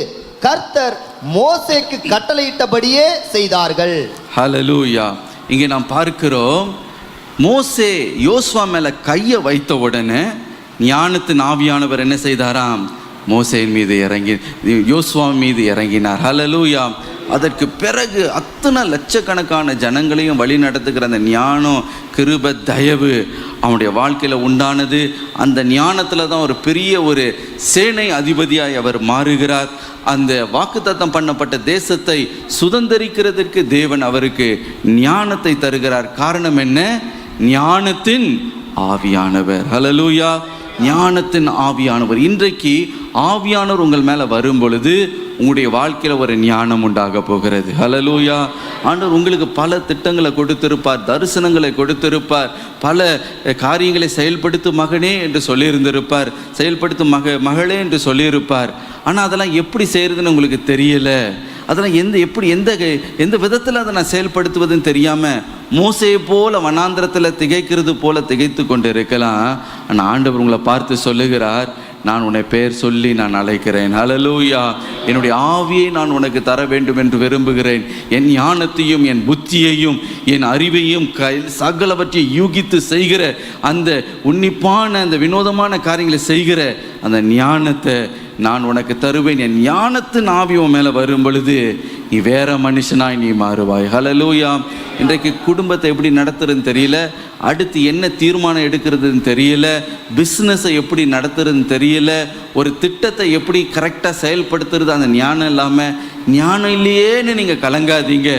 கர்த்தர் மோசேக்கு கட்டளையிட்டபடியே செய்தார்கள். ஹல்லேலூயா. இங்கே நாம் பார்க்கிறோம், மோசே யோசுவா மேலே கையை வைத்த உடனே ஞானத்தின் ஆவியானவர் என்ன செய்தாராம்? மோசேயின் மீது இறங்கி யோசுவா மீது இறங்கினார். ஹல்லேலூயா. அதற்கு பிறகு அத்தனை லட்சக்கணக்கான ஜனங்களையும் வழி நடத்துகிற அந்த ஞானம், கிருபை, தயவு அவனுடைய வாழ்க்கையில் உண்டானது. அந்த ஞானத்தில் தான் ஒரு பெரிய ஒரு சேனை அதிபதியாய் அவர் மாறுகிறார். அந்த வாக்குத்தத்தம் பண்ணப்பட்ட தேசத்தை சுதந்திரிக்கிறதுக்கு தேவன் அவருக்கு ஞானத்தை தருகிறார். காரணம் என்ன? ஞானத்தின் ஆவியானவர். ஹல்லேலூயா. ஞானத்தின் ஆவியானவர். இன்றைக்கு ஆவியானவர் உங்கள் மேலே வரும் பொழுது உங்களுடைய வாழ்க்கையில் ஒரு ஞானம் உண்டாக போகிறது. ஹல்லேலூயா. ஆண்டவர் உங்களுக்கு பல திட்டங்களை கொடுத்திருப்பார், தரிசனங்களை கொடுத்திருப்பார், பல காரியங்களை செயல்படுத்தும் மகனே என்று சொல்லியிருந்திருப்பார், செயல்படுத்தும் மகளே என்று சொல்லியிருப்பார். ஆனால் அதெல்லாம் எப்படி செய்கிறதுன்னு உங்களுக்கு தெரியலை. அதெல்லாம் எந்த விதத்தில் அதை நான் செயல்படுத்துவதுன்னு தெரியாமல் மோசேயை போல வனாந்திரத்தில் திகைக்கிறது போல திகைத்து கொண்டு இருக்கலாம். ஆனால் ஆண்டவர் உங்களை பார்த்து சொல்லுகிறார், நான் உன்னை பெயர் சொல்லி நான் அழைக்கிறேன். ஹல்லேலூயா. என்னுடைய ஆவியை நான் உனக்கு தர வேண்டும் என்று விரும்புகிறேன். என் ஞானத்தையும் என் புத்தியையும் என் அறிவையும் சகலவற்றையும் யூகித்து செய்கிற அந்த உன்னிப்பான அந்த வினோதமான காரியங்களை செய்கிற அந்த ஞானத்தை நான் உனக்கு தருவேன். என் ஞானத்தின் ஆவி உன் மேலே வரும் பொழுது நீ வேற மனுஷனாய் நீ மாறுவாய். ஹல்லேலூயா. இன்றைக்கு குடும்பத்தை எப்படி நடத்துறதுன்னு தெரியல, அடுத்து என்ன தீர்மானம் எடுக்கிறதுன்னு தெரியல, பிஸ்னஸை எப்படி நடத்துறதுன்னு தெரியல, ஒரு திட்டத்தை எப்படி கரெக்டாக செயல்படுத்துறது அந்த ஞானம் இல்லாமல், ஞானம் இல்லையேன்னு நீங்கள் கலங்காதீங்க.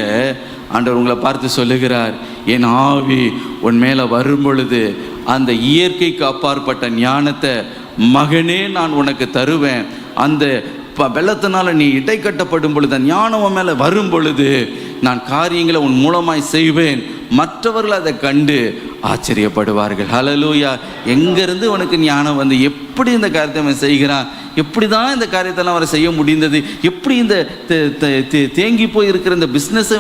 ஆண்டவர் உங்களை பார்த்து சொல்லுகிறார், என் ஆவி உன் மேலே வரும் பொழுது அந்த இயற்கைக்கு அப்பாற்பட்ட ஞானத்தை மகனே நான் உனக்கு தருவேன். அந்த வெள்ளத்தினால நீ இடை கட்டப்படும் பொழுது, ஞானம் மேலே வரும் பொழுது நான் காரியங்களை உன் மூலமாய் செய்வேன். மற்றவர்கள் அதை கண்டு ஆச்சரியப்படுவார்கள். ஹல்லேலூயா. எங்கேருந்து உனக்கு ஞானம் வந்து எப்படி இந்த காரியத்தை அவன் செய்கிறான், எப்படி தான் இந்த காரியத்தெல்லாம் அவரை செய்ய முடிந்தது, எப்படி இந்த தேங்கி போய் இருக்கிற இந்த பிஸ்னஸை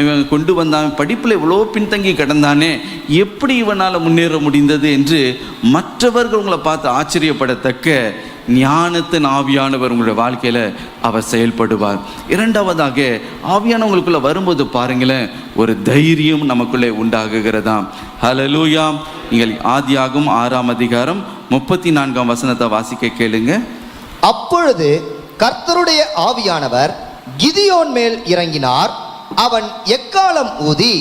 இவன் கொண்டு வந்தான், படிப்பில் இவ்வளோ பின்தங்கி கிடந்தானே, எப்படி இவனால் முன்னேற முடிந்தது என்று மற்றவர்கள் உங்களை பார்த்து ஆச்சரியப்படத்தக்க ஞானத்தின் ஆவியானவர் உங்களுடைய வாழ்க்கையில் அவர் செயல்படுவார். இரண்டாவதாக, ஆவியானவங்களுக்குள்ள வரும்போது பாருங்களேன், ஒரு தைரியம் நமக்குள்ளே உண்டாகுகிறதாம். ஹல்லேலூயா. நீங்கள் ஆதியாகமம் 6ஆம் அதிகாரம் 34ஆம் வசனத்தை வாசிக்க கேளுங்க. அப்பொழுது கர்த்தருடைய ஆவியானவர் கிதியோன் மேல் இறங்கினார். அவன் எக்காளம் ஊதி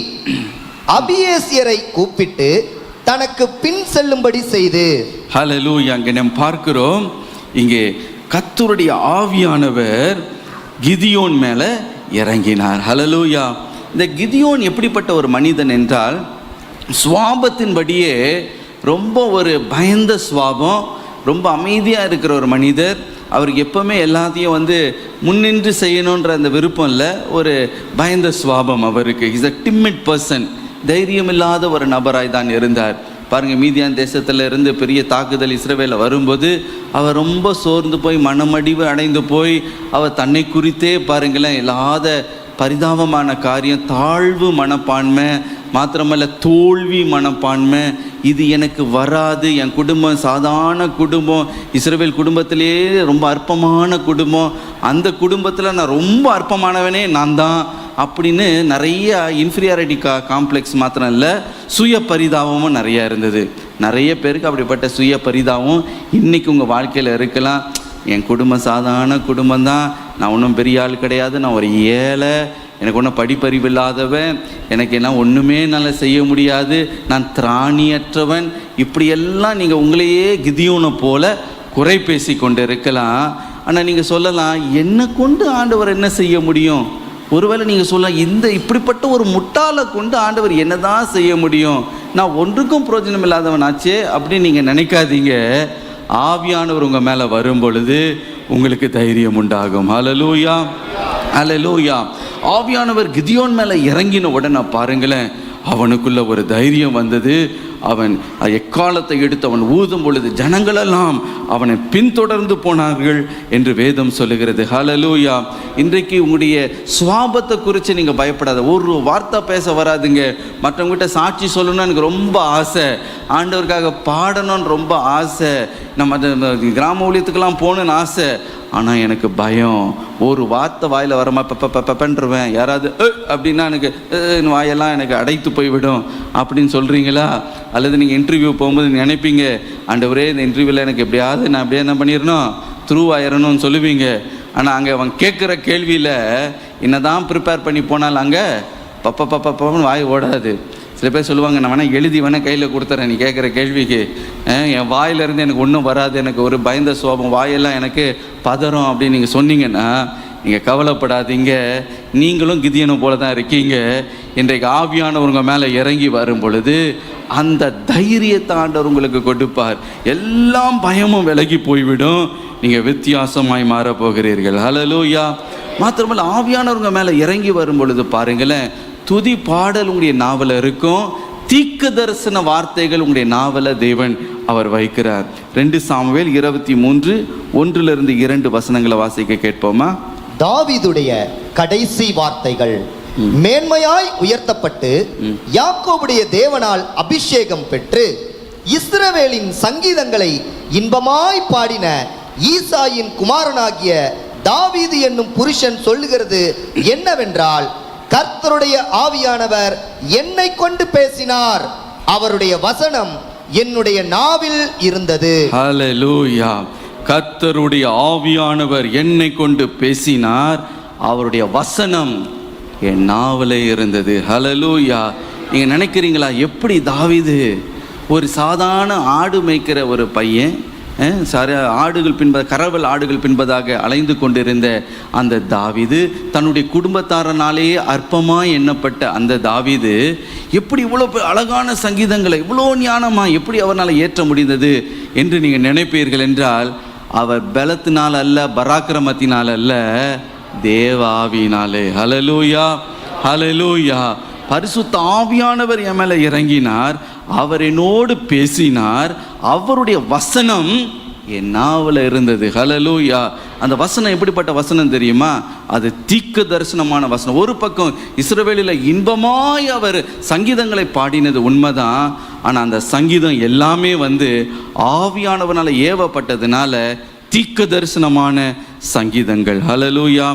அபியேசியரை கூப்பிட்டு தனக்கு பின் செல்லும்படி செய்து. ஹல்லேலூயா. அங்கே நாம் பார்க்கிறோம், இங்கே கர்த்தருடைய ஆவியானவர் கிதியோன் மேலே இறங்கினார். ஹல்லேலூயா. இந்த கிதியோன் எப்படிப்பட்ட ஒரு மனிதன் என்றால், சுவாபத்தின்படியே ரொம்ப ஒரு பயந்த சுவாபம், ரொம்ப அமைதியாக இருக்கிற ஒரு மனிதர். அவருக்கு எப்போவுமே எல்லாத்தையும் முன்னின்று செய்யணுன்ற அந்த விருப்பம் இல்லை, ஒரு பயந்த சுவாபம் அவருக்கு. Is a timid person. தைரியம் இல்லாத ஒரு நபராய் தான் இருந்தார். பாருங்கள், மீதியான் தேசத்தில் இருந்து பெரிய தாக்குதல் இஸ்ரவேலில் வரும்போது அவர் ரொம்ப சோர்ந்து போய் மனமடிவு அடைந்து போய் அவர் தன்னை குறித்தே பாருங்களேன் இல்லாத பரிதாபமான காரியம், தாழ்வு மனப்பான்மை, மாத்திரமல்ல தோல்வி மனப்பான்மை. இது எனக்கு வராது, என் குடும்பம் சாதாரண குடும்பம், இஸ்ரவேல் குடும்பத்திலே ரொம்ப அற்பமான குடும்பம், அந்த குடும்பத்தில் நான் ரொம்ப அற்பமானவனே நான் தான் அப்படின்னு நிறைய இன்ஃபீரியாரிட்டி காம்ப்ளெக்ஸ் மாத்திரம் இல்லை, சுய பரிதாபமும் நிறையா இருந்தது. நிறைய பேருக்கு அப்படிப்பட்ட சுய பரிதாபம் இன்றைக்கி உங்கள் வாழ்க்கையில் இருக்கலாம். என் குடும்பம் சாதாரண குடும்பம்தான், நான் ஒன்றும் பெரிய ஆள் கிடையாது, நான் ஒரு ஏழை, எனக்கு ஒன்றும் படிப்பறிவு இல்லாதவன், எனக்கு என்ன ஒன்றுமே நல்லா செய்ய முடியாது, நான் திராணியற்றவன், இப்படியெல்லாம் நீங்கள் உங்களையே கிதியோனை போல குறை பேசி கொண்டு இருக்கலாம். ஆனால் நீங்கள் சொல்லலாம், என்னை கொண்டு ஆண்டவர் என்ன செய்ய முடியும்? ஒருவேளை நீங்கள் சொல்லலாம், இப்படிப்பட்ட ஒரு முட்டாளை கொண்டு ஆண்டவர் என்ன தான் செய்ய முடியும், நான் ஒன்றுக்கும் பிரயோஜனம் இல்லாதவன் ஆச்சே அப்படின்னு நீங்கள் நினைக்காதீங்க. ஆவியானவர் உங்கள் மேலே வரும் பொழுது உங்களுக்கு தைரியம் உண்டாகும். ஹல்லேலூயா, ஹல்லேலூயா. ஆவியானவர் கிதியோன் மேலே இறங்கின உடனே பாருங்களேன், அவனுக்குள்ள ஒரு தைரியம் வந்தது. அவன் எக்காலத்தை எடுத்து அவன் ஊதும் பொழுது ஜனங்களெல்லாம் அவனை பின்தொடர்ந்து போனார்கள் என்று வேதம் சொல்லுகிறது. ஹல்லேலூயா. இன்றைக்கு உங்களுடைய சுவாபத்தை குறித்து நீங்கள் பயப்படாத. ஒரு வார்த்தை பேச வராதுங்க. மற்றவங்ககிட்ட சாட்சி சொல்லணும்னு எனக்கு ரொம்ப ஆசை, ஆண்டவருக்காக பாடணும்னு ரொம்ப ஆசை, நம்ம கிராம ஊழியத்துக்கெல்லாம் போகணுன்னு ஆசை. ஆனால் எனக்கு பயம், ஒரு வார்த்தை வாயில் வரமா பெப்பன்றவேன், யாராவது அப்படின்னா எனக்கு வாயெல்லாம் எனக்கு அடைத்து போய்விடும் அப்படின்னு சொல்கிறீங்களா? அல்லது நீங்கள் இன்டர்வியூ போகும்போது நினைப்பீங்க, ஆண்டவரே இந்த இன்டர்வியூவில் எனக்கு எப்படியாவது நான் அப்படியே என்ன பண்ணிடணும், த்ரூ ஆயிடணும்னு சொல்லுவீங்க. ஆனால் அங்கே அவன் கேட்குற கேள்வியில் என்ன தான் ப்ரிப்பேர் பண்ணி போனால் அங்கே பப்பன்னு வாய் ஓடாது. சில பேர் சொல்லுவாங்க, நான் வேணால் எழுதி வேணால் கையில் கொடுத்துறேன், நீ கேட்குற கேள்விக்கு என் வாயிலிருந்து எனக்கு ஒன்றும் வராது, எனக்கு ஒரு பயந்த சுவாபம், வாயெல்லாம் எனக்கு பதறும் அப்படின்னு நீங்கள் சொன்னீங்கன்னா நீங்கள் கவலைப்படாதீங்க, நீங்களும் கிதியோனை போல தான் இருக்கீங்க. இன்றைக்கு ஆவியானவர் உங்கள் மேலே இறங்கி வரும் பொழுது அந்த தைரியத்தை ஆண்டவர் உங்களுக்கு கொடுப்பார். எல்லாம் பயமும் விலகி போய்விடும், நீங்கள் வித்தியாசமாய் மாறப்போகிறீர்கள். ஹல்லேலூயா. மாத்திரமல்ல, ஆவியானவர் உங்கள் மேலே இறங்கி வரும் பொழுது பாருங்களேன், துதி பாடல் உங்களுடைய நாவல இருக்கும், தீர்க்க தரிசன வார்த்தைகள் உங்களுடைய நாவல தேவன் அவர் வைக்கிறார். 2 சாமுவேல் 23:1-2 வசனங்களை வாசிக்க கேட்போமா? தாவீதுடைய கடைசி வார்த்தைகள். மேன்மையாய் உயர்த்தப்பட்டு யாக்கோபுடைய தேவனால் அபிஷேகம் பெற்று இஸ்ரவேலின் சங்கீதங்களை இன்பமாய் பாடின ஈசாயின் குமாரனாகிய தாவீது என்னும் புருஷன் சொல்லுகிறது என்னவென்றால், கர்த்தருடைய ஆவியானவர் என்னை கொண்டு பேசினார், அவருடைய வசனம் என்னுடைய நாவில் இருந்தது. ஹல்லேலூயா. கர்த்தருடைய ஆவியானவர் என்னை கொண்டு பேசினார், அவருடைய வசனம் என் நாவிலே இருந்தது. ஹல்லேலூயா. நீங்க நினைக்கிறீங்களா, எப்படி தாவீது ஒரு சாதாரண ஆடு மேய்க்கிற ஒரு பையன், ஆடுகள் கறவல் ஆடுகள் பின்பதாக அலைந்து கொண்டிருந்த அந்த தாவீது, தன்னுடைய குடும்பத்தாரனாலேயே அற்பமாக எண்ணப்பட்ட அந்த தாவீது எப்படி இவ்வளோ அழகான சங்கீதங்களை இவ்வளோ ஞானமாக எப்படி அவரால் ஏற்ற முடிந்தது என்று நீங்கள் நினைப்பீர்கள் என்றால், அவர் பலத்தினால் அல்ல, பராக்கிரமத்தினால் அல்ல, தேவ ஆவியினாலே. ஹல்லேலூயா, ஹல்லேலூயா. பரிசுத்த ஆவியானவர் என் மேலே இறங்கினார், அவர் என்னோடு பேசினார், அவருடைய வசனம் என் நாவில் இருந்தது. ஹல்லேலூயா. அந்த வசனம் எப்படிப்பட்ட வசனம் தெரியுமா? அது தீர்க்க தரிசனமான வசனம். ஒரு பக்கம் இஸ்ரவேலில் இன்பமாய் அவர் சங்கீதங்களை பாடினது உண்மைதான், ஆனால் அந்த சங்கீதம் எல்லாமே ஆவியானவனால் ஏவப்பட்டதுனால தீர்க்க தரிசனமான சங்கீதங்கள். ஹல்லேலூயா.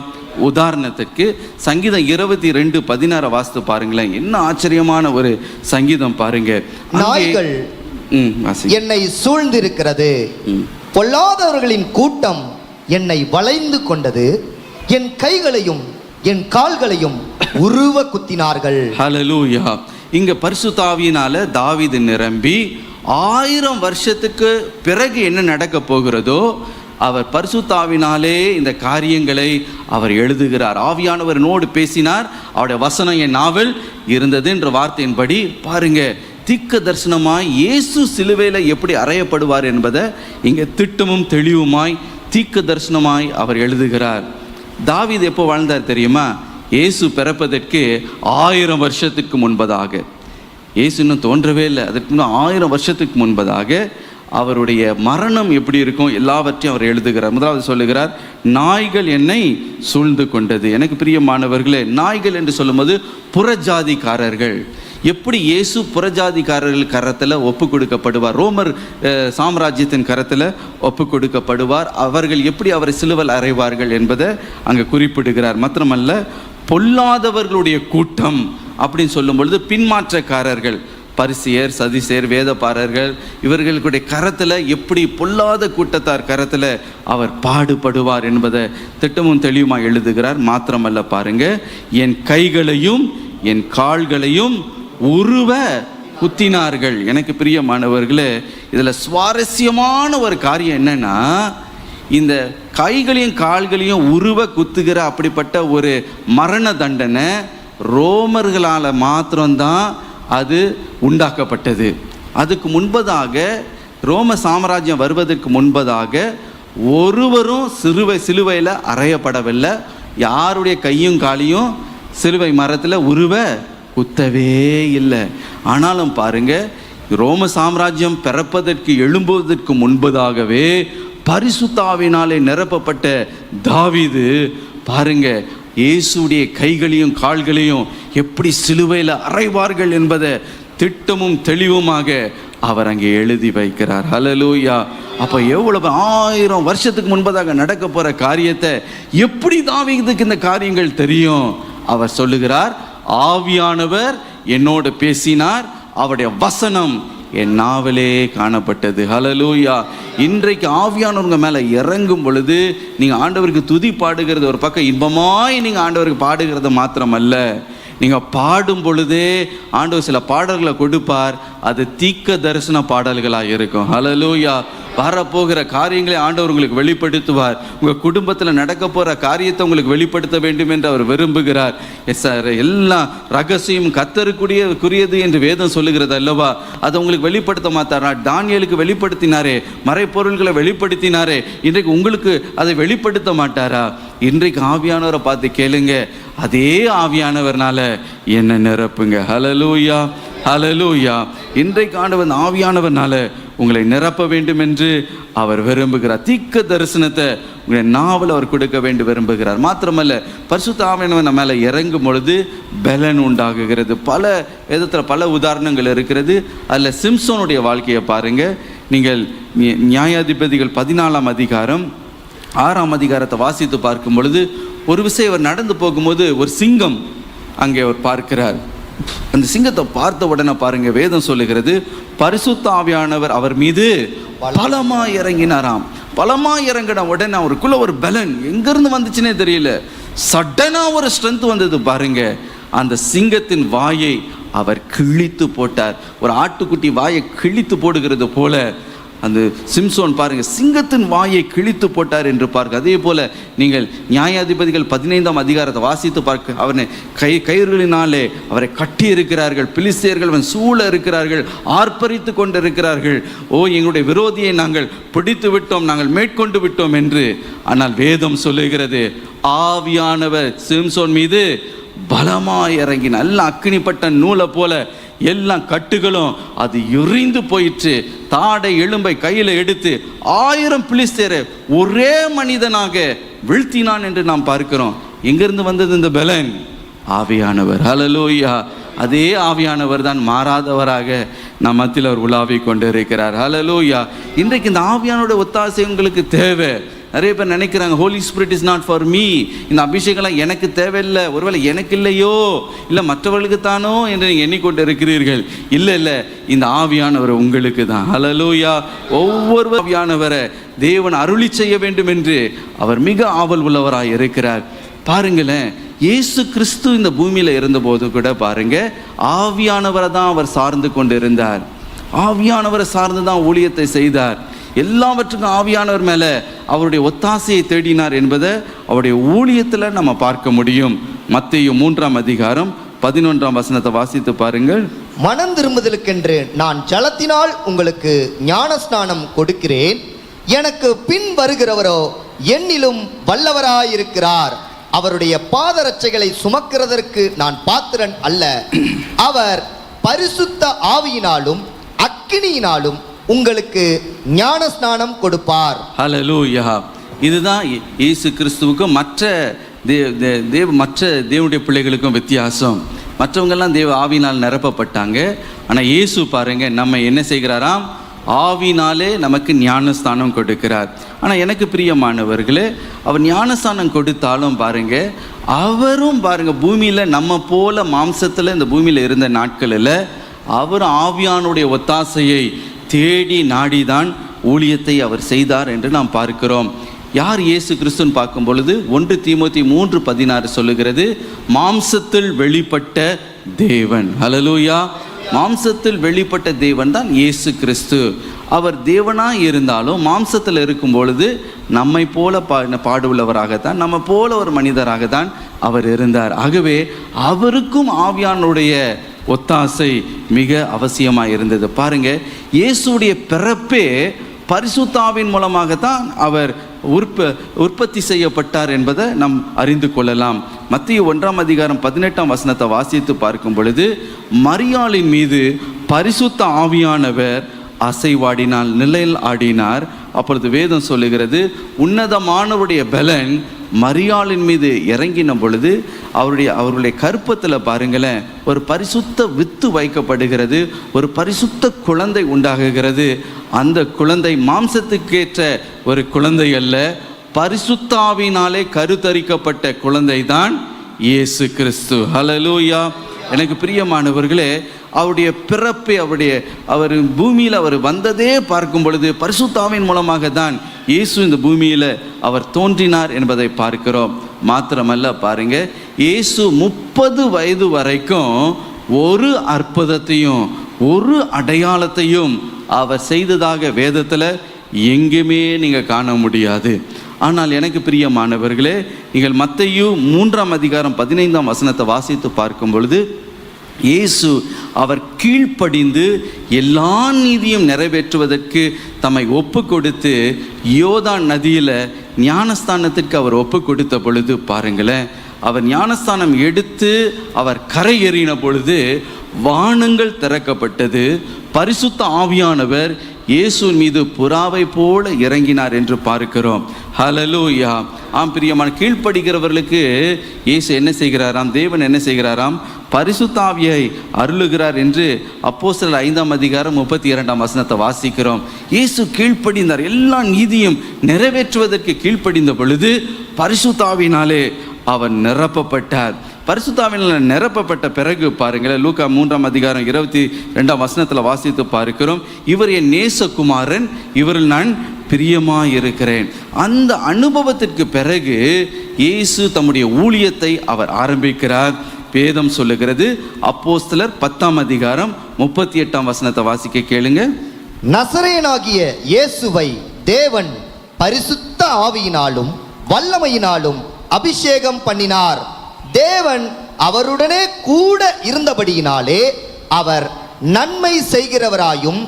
உதாரணத்துக்கு சங்கீதம் 22:16 வாசித்து பாருங்களேன், என்ன ஆச்சரியமான ஒரு சங்கீதம் பாருங்க. நாய்கள் என்னை சூழ்ந்திருக்கிறது, பொல்லாதவர்களின் கூட்டம் என்னை வளைந்து கொண்டது, என் கைகளையும் என் கால்களையும் உருவ குத்தினார்கள். ஹல்லேலூயா. இங்க பரிசுத்த ஆவியினால தாவீது நிரம்பி 1000 வருஷத்துக்கு பிறகு என்ன நடக்க போகிறதோ அவர் பரிசுத்தாவினாலே இந்த காரியங்களை அவர் எழுதுகிறார். ஆவியானவரனோடு பேசினார், அவருடைய வசனம் என் நாவல் இருந்தது என்ற வார்த்தையின்படி பாருங்க, தீர்க்க தரிசனமாய் இயேசு சிலுவையில் எப்படி அறையப்படுவார் என்பதை இங்கே திட்டமும் தெளிவுமாய் தீர்க்க தரிசனமாய் அவர் எழுதுகிறார். தாவீது எப்போ வாழ்ந்தார் தெரியுமா? இயேசு பிறப்பதற்கு 1000 வருஷத்துக்கு முன்பதாக. இயேசு இன்னும் தோன்றவே இல்லை, அதற்கு முன்னால் 1000 வருஷத்துக்கு முன்பதாக அவருடைய மரணம் எப்படி இருக்கும் எல்லாவற்றையும் அவர் எழுதுகிறார். முதலாவது சொல்லுகிறார், நாய்கள் என்னை சூழ்ந்து கொண்டது. எனக்கு பிரியமானவர்களே, நாய்கள் என்று சொல்லும்போது புறஜாதிக்காரர்கள். எப்படி இயேசு புறஜாதிக்காரர்கள் கரத்தில் ஒப்பு கொடுக்கப்படுவார், ரோமர் சாம்ராஜ்யத்தின் கரத்தில் ஒப்பு கொடுக்கப்படுவார், அவர்கள் எப்படி அவரை சிலுவையில் அறைவார்கள் என்பதை அங்கே குறிப்பிடுகிறார். மாத்திரமல்ல, பொல்லாதவர்களுடைய கூட்டம் அப்படின்னு சொல்லும் பொழுது பின்மாற்றக்காரர்கள், பரிசேயர், சதிசேயர், வேதபாரர்கள், இவர்களுடைய கரத்தில் எப்படி பொல்லாத கூட்டத்தார் கரத்தில் அவர் பாடுபடுவார் என்பதை திட்டமும் தெளிவுமாக எழுதுகிறார். மாத்திரமல்ல பாருங்க, என் கைகளையும் என் கால்களையும் உருவ குத்தினார்கள். எனக்கு பிரியமானவர்களே, இதில் சுவாரஸ்யமான ஒரு காரியம் என்னன்னா, இந்த கைகளையும் கால்களையும் உருவ குத்துகிற அப்படிப்பட்ட ஒரு மரண தண்டனை ரோமர்களால் மாத்திரம்தான் அது உண்டாக்கப்பட்டது. அதுக்கு முன்பதாக, ரோம சாம்ராஜ்யம் வருவதற்கு முன்பதாக ஒருவரும் சிலுவையில் அறையப்படவில்லை. யாருடைய கையும் காலையும் சிலுவை மரத்தில் உருவ குத்தவே இல்லை. ஆனாலும் பாருங்க, ரோம சாம்ராஜ்யம் பிறப்பதற்கு எழும்புவதற்கு முன்பதாகவே பரிசுத்தாவினாலே நிரப்பப்பட்ட தாவீது பாருங்க, இயேசுடைய கைகளையும் கால்களையும் எப்படி சிலுவையில் அறைவார்கள் என்பதை திட்டமும் தெளிவுமாக அவர் அங்கே எழுதி வைக்கிறார். ஹல்லேலூயா. அப்போ எவ்வளவு 1000 வருஷத்துக்கு முன்பதாக நடக்க போகிற காரியத்தை எப்படி தாவீதுக்கு இந்த காரியங்கள் தெரியும்? அவர் சொல்லுகிறார், ஆவியானவர் என்னோடு பேசினார், அவருடைய வசனம் என் நாவலே காணப்பட்டது. ஹல்லேலூயா. இன்றைக்கு ஆவியானவங்க மேலே இறங்கும் பொழுது நீங்கள் ஆண்டவருக்கு துதி பாடுகிறது ஒரு பக்கம் இன்பமாய் நீங்கள் ஆண்டவருக்கு பாடுகிறது மாத்திரமல்ல, நீங்கள் பாடும் பொழுதே ஆண்டவர் சில பாடல்களை கொடுப்பார், அது தீர்க்க தரிசன பாடல்களாக இருக்கும். ஹல்லேலூயா. வரப்போகிற காரியங்களை ஆண்டவர் உங்களுக்கு வெளிப்படுத்துவார். உங்கள் குடும்பத்தில் நடக்க போகிற காரியத்தை உங்களுக்கு வெளிப்படுத்த வேண்டும் என்று அவர் விரும்புகிறார். சார், எல்லாம் ரகசியம் கர்த்தருக்குரியது என்று வேதம் சொல்லுகிறது அல்லவா? அதை உங்களுக்கு வெளிப்படுத்த மாட்டாரா? தானியேலுக்கு வெளிப்படுத்தினாரே, மறைப்பொருள்களை வெளிப்படுத்தினாரே, இன்றைக்கு உங்களுக்கு அதை வெளிப்படுத்த மாட்டாரா? இன்றைக்கு ஆவியானவரை பார்த்து கேளுங்க, அதே ஆவியானவர்னால என்ன நிரப்புங்க. ஹல்லேலூயா, ஹல்லேலூயா. இன்றைக்கு ஆண்டவர் ஆவியானவர்னால உங்களை நிரப்ப வேண்டும் என்று அவர் விரும்புகிறார். தீர்க்க தரிசனத்தை உங்களை நாவல் அவர் கொடுக்க வேண்டும் விரும்புகிறார். மாத்திரமல்ல, பரிசுத்த ஆவியானவர் நம்ம மேலே இறங்கும் பொழுது பலன் உண்டாகுகிறது. பல விதத்தில் பல உதாரணங்கள் இருக்கிறது. அதில் சிம்சோனுடைய வாழ்க்கையை பாருங்க. நீங்கள் நியாயாதிபதிகள் 14ஆம் அதிகாரம் 6ஆம் அதிகாரத்தை வாசித்து பார்க்கும் பொழுது ஒரு விஷயம், அவர் நடந்து போகும்போது ஒரு சிங்கம் அங்கே அவர் பார்க்கிறார். அந்த சிங்கத்தை பார்த்த உடனே பாருங்க, வேதம் சொல்லுகிறது, பரிசுத்த ஆவியானவர் அவர் மீது பலமாய் இறங்கினாராம். பலமாய் இறங்கின உடனே அவருக்குள்ள ஒரு பலன் எங்கிருந்து வந்துச்சுன்னே தெரியல, சடனா ஒரு ஸ்ட்ரென்த் வந்தது பாருங்க. அந்த சிங்கத்தின் வாயை அவர் கிழித்து போட்டார். ஒரு ஆட்டுக்குட்டி வாயை கிழித்து போடுகிறது போல அந்த சிம்சோன் பாருங்க, சிங்கத்தின் வாயை கிழித்து போட்டார் என்று பார்க்க. அதே போல நீங்கள் நியாயாதிபதிகள் 15ஆம் அதிகாரத்தை வாசித்து பார்க்க, அவனை கயிறுகளினாலே அவரை கட்டி இருக்கிறார்கள். பிலிஸ்தியர்கள் அவன் சூழ இருக்கிறார்கள், ஆர்ப்பரித்து கொண்டு இருக்கிறார்கள். ஓ, எங்களுடைய விரோதியை நாங்கள் பிடித்து விட்டோம், நாங்கள் மேற்கொண்டு விட்டோம் என்று. ஆனால் வேதம் சொல்லுகிறது, ஆவியானவர் சிம்சோன் மீது பலமாய் இறங்கி நல்ல அக்கினிப்பட்ட நூலை போல எல்லாம் கட்டுகளும் அது எரிந்து போயிற்று. தாடை எலும்பை கையில் எடுத்து 1000 பிலிஸ்தியரை ஒரே மனிதனாக வீழ்த்தினான் என்று நாம் பார்க்கிறோம். எங்கிருந்து வந்தது இந்த பலன்? ஆவியானவர். ஹல்லேலூயா. அதே ஆவியானவர் தான் மாறாதவராக நம் மத்தியில் அவர் உலாவி கொண்டு இருக்கிறார். ஹல்லேலூயா. இன்றைக்கு இந்த ஆவியானோட ஒத்தாசை உங்களுக்கு தேவை. நிறைய பேர் நினைக்கிறாங்க, holy spirit is not for me, இந்த அபிஷேகம்லாம் எனக்கு தேவையில்லை, ஒருவேளை எனக்கு இல்லையோ இல்லை மற்றவர்களுக்கு தானோ என்று நீங்கள் எண்ணிக்கொண்டு இருக்கிறீர்கள். இல்லை, இந்த ஆவியானவர் உங்களுக்கு தான். ஹல்லேலூயா. ஒவ்வொரு ஆவியானவரை தேவன் அருளி செய்ய வேண்டும் என்று அவர் மிக ஆவல் உள்ளவராக இருக்கிறார். பாருங்களேன், இயேசு கிறிஸ்து இந்த பூமியில் இருந்தபோது கூட பாருங்க, ஆவியானவரை தான் அவர் சார்ந்து கொண்டு இருந்தார். ஆவியானவரை சார்ந்து தான் ஊழியத்தை செய்தார். எல்லாவற்றுக்கும் ஆவியானவர் மேலே அவருடைய ஒத்தாசையை தேடினார் என்பதை அவருடைய ஊழியத்தில் நம்ம பார்க்க முடியும். மத்தேயு 3ஆம் அதிகாரம் 11ஆம் வசனத்தை வாசித்து பாருங்கள். மனம் திரும்புதலுக்கென்று நான் ஜலத்தினால் உங்களுக்கு ஞானஸ்நானம் கொடுக்கிறேன், எனக்கு பின் வருகிறவரோ என்னிலும் வல்லவராயிருக்கிறார், அவருடைய பாதரட்சைகளை சுமக்கிறதற்கு நான் பாத்திரன் அல்ல, அவர் பரிசுத்த ஆவியினாலும் அக்கினியினாலும் உங்களுக்கு ஞானஸ்நானம் கொடுப்பார். ஹல்லேலூயா. இதுதான் இயேசு கிறிஸ்துவுக்கும் மற்ற தேவனுடைய பிள்ளைகளுக்கும் வித்தியாசம். மற்றவங்கெல்லாம் தேவ ஆவியினால் நிரப்பப்பட்டாங்க. ஆனால் இயேசு பாருங்க, நம்ம என்ன செய்கிறாராம்? ஆவினாலே நமக்கு ஞானஸ்தானம் கொடுக்கிறார். ஆனால் எனக்கு பிரியமானவர்களே, அவர் ஞானஸ்தானம் கொடுத்தாலும் பாருங்க, அவரும் பாருங்க பூமியில் நம்ம போல மாம்சத்தில் இந்த பூமியில் இருந்த நாட்களில் அவர் ஆவியானுடைய ஒத்தாசையை தேடி நாடிதான் ஊழியத்தை அவர் செய்தார் என்று நாம் பார்க்கிறோம். யார் இயேசு கிறிஸ்துன்னு பார்க்கும் பொழுது 1 தீமோத்தி 3:16 சொல்லுகிறது, மாம்சத்தில் வெளிப்பட்ட தேவன். ஹல்லேலூயா. மாம்சத்தில் வெளிப்பட்ட தேவன் தான் இயேசு கிறிஸ்து. அவர் தேவனாக இருந்தாலும் மாம்சத்தில் இருக்கும் பொழுது நம்மை போல பாடுள்ளவராகத்தான், நம்ம போல ஒரு மனிதராகத்தான் அவர் இருந்தார். ஆகவே அவருக்கும் ஆவியானுடைய ஒத்தாசை மிக அவசியமாக இருந்தது. பாருங்க, இயேசுடைய பிறப்பே பரிசுத்தாவின் மூலமாகத்தான் அவர் உற்பத்தி செய்யப்பட்டார் என்பதை நாம் அறிந்து கொள்ளலாம். மத்தேயு 1ஆம் அதிகாரம் 18ஆம் வசனத்தை வாசித்து பார்க்கும் பொழுது, மரியாளின் மீது பரிசுத்த ஆவியானவர் அசைவாடினால், நிலையில் ஆடினார். அப்பொழுது வேதம் சொல்லுகிறது, உன்னதமானவருடைய பலன் மரியாளின் மீது இறங்கின பொழுது அவருடைய கற்பத்தில் பாருங்களேன், ஒரு பரிசுத்த வித்து வைக்கப்படுகிறது, ஒரு பரிசுத்த குழந்தை உண்டாகுகிறது. அந்த குழந்தை மாம்சத்துக்கேற்ற ஒரு குழந்தை அல்ல, பரிசுத்தாவினாலே கருத்தரிக்கப்பட்ட குழந்தை தான் இயேசு கிறிஸ்து. ஹல்லேலூயா. எனக்கு பிரியமானவர்களே, அவருடைய பிறப்பை அவர் பூமியில் அவர் வந்ததே பார்க்கும் பொழுது பரிசுத்தாவின் மூலமாக தான் இயேசு இந்த பூமியில் அவர் தோன்றினார் என்பதை பார்க்கிறோம். மாத்திரமல்ல பாருங்க, இயேசு 30 வயது வரைக்கும் ஒரு அற்புதத்தையும் ஒரு அடையாளத்தையும் அவர் செய்ததாக வேதத்தில் எங்குமே நீங்கள் காண முடியாது. ஆனால் எனக்கு பிரியமானவர்களே, நீங்கள் மத்தேயு 3ஆம் அதிகாரம் 15ஆம் வசனத்தை வாசித்து பார்க்கும் பொழுது, இயேசு அவர் கீழ்ப்படிந்து எல்லா நீதியும் நிறைவேற்றுவதற்கு தம்மை ஒப்பு கொடுத்து யோர்தான் நதியில் ஞானஸ்தானத்திற்கு அவர் ஒப்பு கொடுத்த பொழுது பாருங்களேன், அவர் ஞானஸ்தானம் எடுத்து அவர் கரை ஏறின பொழுது வானங்கள் திறக்கப்பட்டது, பரிசுத்த ஆவியானவர் இயேசுவின் மீது புறாவை போல இறங்கினார் என்று பார்க்கிறோம். ஹல்லேலூயா. ஆம் பிரியமான, கீழ்ப்படுகிறவர்களுக்கு இயேசு என்ன செய்கிறாராம்? தேவன் என்ன செய்கிறாராம்? பரிசுத்த ஆவியை அருளுகிறார் என்று அப்போஸ்தலர் 5ஆம் அதிகாரம் 32ஆம் வசனத்தை வாசிக்கிறோம். இயேசு கீழ்ப்படிந்தார், எல்லா நீதியும் நிறைவேற்றுவதற்கு கீழ்ப்படிந்த பொழுது பரிசுத்த ஆவியினாலே அவர் நிரப்பப்பட்டார். பரிசுத்தாவினால் நிரப்பப்பட்ட பிறகு பாருங்களேன், லூக்கா 3ஆம் அதிகாரம் 22ஆம் வசனத்தில் வாசித்து பார்க்கிறோம், இவர் என் நேசகுமாரன், இவரில் நான் பிரியமாயிருக்கிறேன். அந்த அனுபவத்திற்கு பிறகு இயேசு தம்முடைய ஊழியத்தை அவர் ஆரம்பிக்கிறார். வேதம் சொல்லுகிறது, அப்போஸ்தலர் 10ஆம் அதிகாரம் 38ஆம் வசனத்தை வாசிக்க கேளுங்க. நசரேயனாகிய இயேசுவை தேவன் பரிசுத்த ஆவியினாலும் வல்லமையினாலும் அபிஷேகம் பண்ணினார். தேவன் அவருடனே கூட இருந்தபடியினாலே அவர் நன்மை செய்கிறவராயும்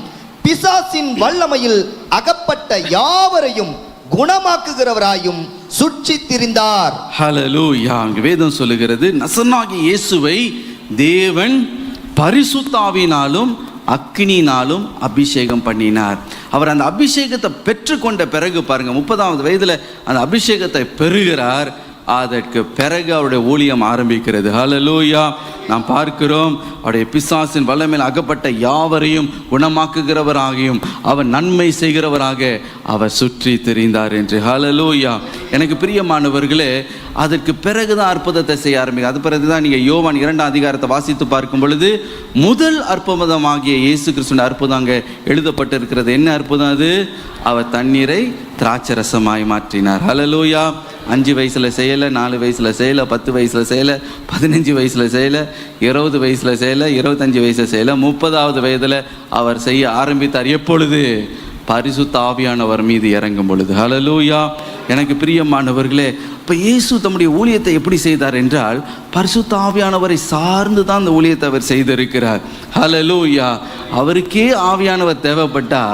பிசாசின் வல்லமையில் அகப்பட்ட யாவரையும் குணமாக்குகிறவராயும் சுற்றி திரிந்தார். ஹல்லேலூயா. வேதம் சொல்லுகிறது, நசரேயனாகிய இயேசுவை தேவன் பரிசுத்த ஆவியினாலும் அக்கினியினாலும் அபிஷேகம் பண்ணினார். அவர் அந்த அபிஷேகத்தை பெற்றுக்கொண்ட பிறகு பாருங்க, 30ஆவது வயதில் அந்த அபிஷேகத்தை பெறுகிறார். அதற்கு பிறகு அவருடைய ஊழியம் ஆரம்பிக்கிறது. ஹல்லேலூயா. நாம் பார்க்கிறோம், அவருடைய பிசாசின் வல்லமையில் அகப்பட்ட யாவரையும் குணமாக்குகிறவராகியும் அவர் நன்மை செய்கிறவராக அவர் சுற்றி திரிந்தார் என்று. ஹல்லேலூயா. எனக்கு பிரியமானவர்களே, அதற்கு பிறகுதான் அற்புதத்தை செய்ய ஆரம்பிக்கும். அது பிறகுதான் நீங்கள் யோவான் 2ஆம் அதிகாரத்தை வாசித்து பார்க்கும் பொழுது முதல் அற்புதமாகிய இயேசு கிறிஸ்துவின் அற்புதம் அங்கே எழுதப்பட்டிருக்கிறது. என்ன அற்புதம் அது? அவர் தண்ணீரை திராட்சரசமாய் மாற்றினார். ஹல்லேலூயா. 5 வயசில் செய்யலை, 4 வயசில் செய்யலை, 10 வயசில் செய்யலை, 15 வயசில் செய்யலை, 20 வயசில் செய்யலை, 25 வயசில் செய்யலை, 30ஆவது வயதில் அவர் செய்ய ஆரம்பித்தார். எப்பொழுது? பரிசுத்த ஆவியானவர் மீது இறங்கும் பொழுது. ஹல்லேலூயா. எனக்கு பிரியமானவர்களே, இப்போ இயேசு தம்முடைய ஊழியத்தை எப்படி செய்தார் என்றால் பரிசுத்த ஆவியானவரை சார்ந்து தான் அந்த ஊழியத்தை அவர் செய்திருக்கிறார். ஹல்லேலூயா. அவருக்கே ஆவியானவர் தேவைப்பட்டா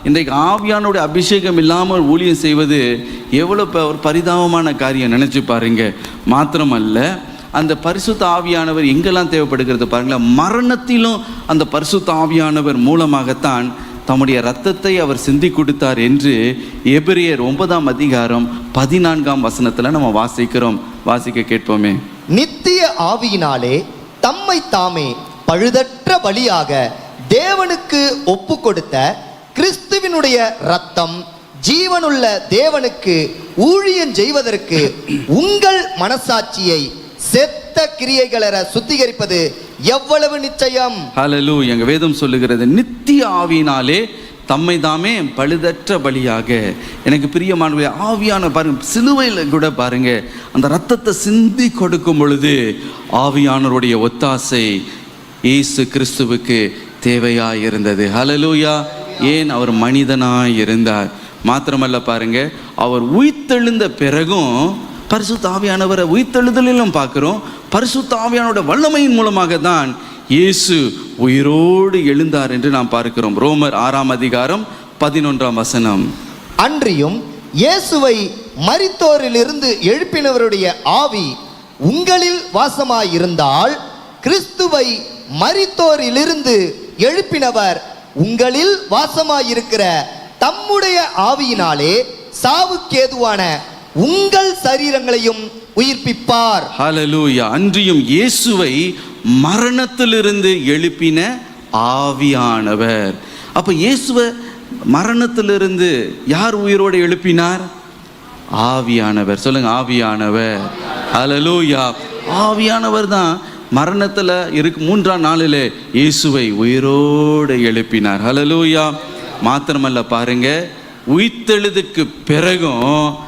இன்றைக்கு ஆவியானோட அபிஷேகம் இல்லாமல் ஊழியம் செய்வது எவ்வளோ ஒரு பரிதாபமான காரியம் நினச்சி பாருங்க. மாத்திரமல்ல, அந்த பரிசுத்த ஆவியானவர் எங்கெல்லாம் தேவைப்படுகிறது பாருங்களேன். மரணத்திலும் அந்த பரிசுத்த ஆவியானவர் மூலமாகத்தான் தம்முடைய இரத்தத்தை அவர் சிந்தி கொடுத்தார் என்று எபிரேயர் 9ஆம் அதிகாரம் 14ஆம் வசனத்தில் நம்ம வாசிக்கிறோம். வாசிக்க கேட்போமே. நித்திய ஆவியினாலே தம்மை தாமே பழுதற்ற பலியாக தேவனுக்கு ஒப்பு கொடுத்த கிறிஸ்துவினுடைய இரத்தம் ஜீவனுள்ள தேவனுக்கு ஊழியம் செய்வதற்கு உங்கள் மனசாட்சியை செத்த கிரியைகளற சுத்திகரிப்பது எவ்வளவு நிச்சயம். ஹல்லேலூயா. எங்க வேதம் சொல்லுகிறது, நித்திய ஆவியினாலே தம்மை தாமே பழுதற்ற பலியாக. எனக்கு பிரியமானவர்களே, ஆவியான பாருங்க, சிலுவையில் கூட பாருங்க அந்த இரத்தத்தை சிந்தி கொடுக்கும் பொழுது ஆவியானவருடைய ஒத்தாசை இயேசு கிறிஸ்துவுக்கு தேவையாய் இருந்தது. ஹல்லேலூயா. ஏன்? அவர் மனிதனாய் இருந்தார். மாத்திரமல்ல பாருங்க, அவர் உயிர்த்தெழுந்த பிறகும் பரிசுத்த ஆவியானவரை உயிர்த்தெழுதலிலும் பார்க்கிறோம். பரிசுத்த ஆவியானோட வல்லமையின் மூலமாக தான் இயேசு உயிரோடு எழுந்தார் என்று நாம் பார்க்கிறோம். ரோமர் 6ஆம் அதிகாரம் 11ஆம் வசனம். அன்றியும் இயேசுவை மரித்தோரிலிருந்து எழுப்பினவருடைய ஆவி உங்களில் வாசமாயிருந்தால் கிறிஸ்துவை மரித்தோரிலிருந்து எழுப்பினவர் உங்களில் வாசமாயிருக்கிற தம்முடைய ஆவியினாலே சாவுக்கேதுவான உங்கள் சரீரங்களையும் உயிர்ப்பிப்பார். ஹல்லேலூயா. அன்றியும் இயேசுவை மரணத்திலிருந்து எழுப்பின ஆவியானவர். அப்ப இயேசுவை மரணத்திலிருந்து யார் உயிரோடு எழுப்பினார்? ஆவியானவர். சொல்லுங்க, ஆவியானவர். ஹல்லேலூயா. ஆவியானவர் தான் மரணத்தில் இருக்கு 3ஆம் நாளிலே இயேசுவை உயிரோடு எழுப்பினார். ஹல்லேலூயா. மாத்திரமல்ல பாருங்க, உயிர்த்தெழுதுக்கு பிறகும்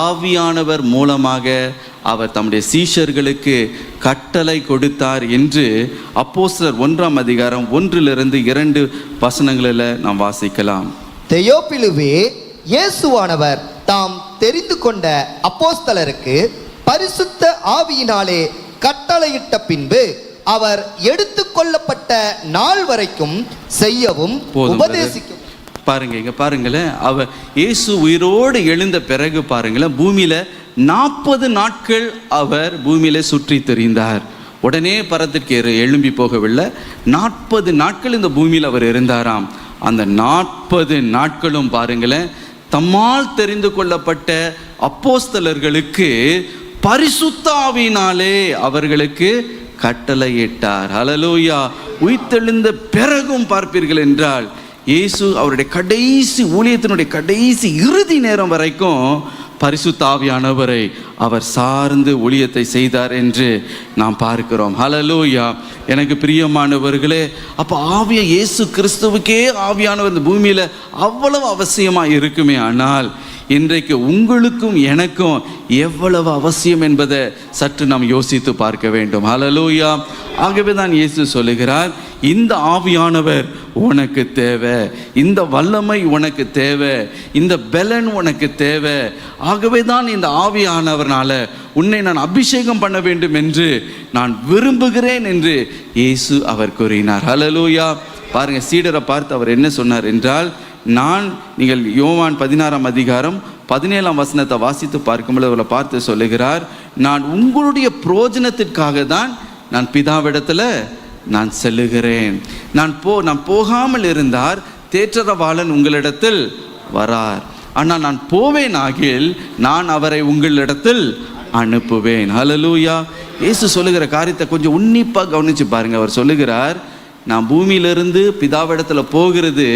ஆவியானவர் மூலமாக அவர் தம்முடைய சீஷர்களுக்கு கட்டளை கொடுத்தார் என்று அப்போஸ்தலர் 1ஆம் அதிகாரம் 1-2 வசனங்களில் நாம் வாசிக்கலாம். தெயோப்பிலுவே, இயேசுவானவர் தாம் தெரிந்து கொண்ட அப்போஸ்தலருக்கு பரிசுத்த ஆவியினாலே கட்டளையிட்ட பின்பு அவர் எடுத்துக்கொள்ளப்பட்ட நாள் வரைக்கும் செய்யவும் உபதேசிக்கும். பாருங்க, இங்க பாருங்களேன், அவர் இயேசு உயிரோடு எழுந்த பிறகு பாருங்களேன், பூமியில 40 நாட்கள் அவர் பூமியில சுற்றி திரிந்தார். உடனே பரத்திற்கு எழும்பி போகவில்லை. 40 நாட்கள் இந்த பூமியில் அவர் இருந்தாராம். அந்த 40 நாட்களும் பாருங்களேன், தம்மால் தெரிந்து கொள்ளப்பட்ட அப்போஸ்தலர்களுக்கு பரிசுத்த ஆவியினாலே அவர்களுக்கு கட்டளையிட்டார். ஹல்லேலூயா. உயிர்த்தெழுந்த பிறகும் பார்ப்பீர்கள் என்றால் இயேசு அவருடைய கடைசி ஊழியத்தினுடைய கடைசி இறுதி நேரம் வரைக்கும் பரிசுத்த ஆவியானவரை அவர் சார்ந்து ஊழியத்தை செய்தார் என்று நாம் பார்க்கிறோம். ஹல்லேலூயா. எனக்கு பிரியமானவர்களே, அப்போ இயேசு கிறிஸ்துவுக்கே ஆவியானவர் இந்த பூமியில் அவ்வளவு அவசியமாக இருக்குமே. ஆனால் இன்றைக்கு உங்களுக்கும் எனக்கும் எவ்வளவு அவசியம் என்பதை சற்று நாம் யோசித்து பார்க்க வேண்டும். ஹல்லேலூயா. ஆகவே தான் இயேசு சொல்லுகிறார், இந்த ஆவியானவர் உனக்கு தேவை, இந்த வல்லமை உனக்கு தேவை, இந்த பலன் உனக்கு தேவை. ஆகவே தான் இந்த ஆவியானவர்னால உன்னை நான் அபிஷேகம் பண்ண வேண்டும் என்று நான் விரும்புகிறேன் என்று இயேசு அவர் கூறினார். ஹல்லேலூயா. பாருங்க, சீடரை பார்த்து அவர் என்ன சொன்னார் என்றால், நீங்கள் யோவான் 16ஆம் அதிகாரம் 17ஆம் வசனத்தை வாசித்து பார்க்கும்போது அவரை பார்த்து சொல்லுகிறார், நான் உங்களுடைய பிரயோஜனத்திற்காக தான் நான் பிதாவிடத்தில் நான் செல்லுகிறேன். நான் போகாமல் இருந்தார் தேற்றரவாளன் உங்களிடத்தில் வரார். ஆனால் நான் போவேன் ஆகில் நான் அவரை உங்களிடத்தில் அனுப்புவேன். ஹல்லேலூயா. இயேசு சொல்லுகிற காரியத்தை கொஞ்சம் உன்னிப்பாக கவனிச்சு பாருங்க. அவர் சொல்லுகிறார், நான் பூமியிலிருந்து பிதாவிடத்தில் போகிறது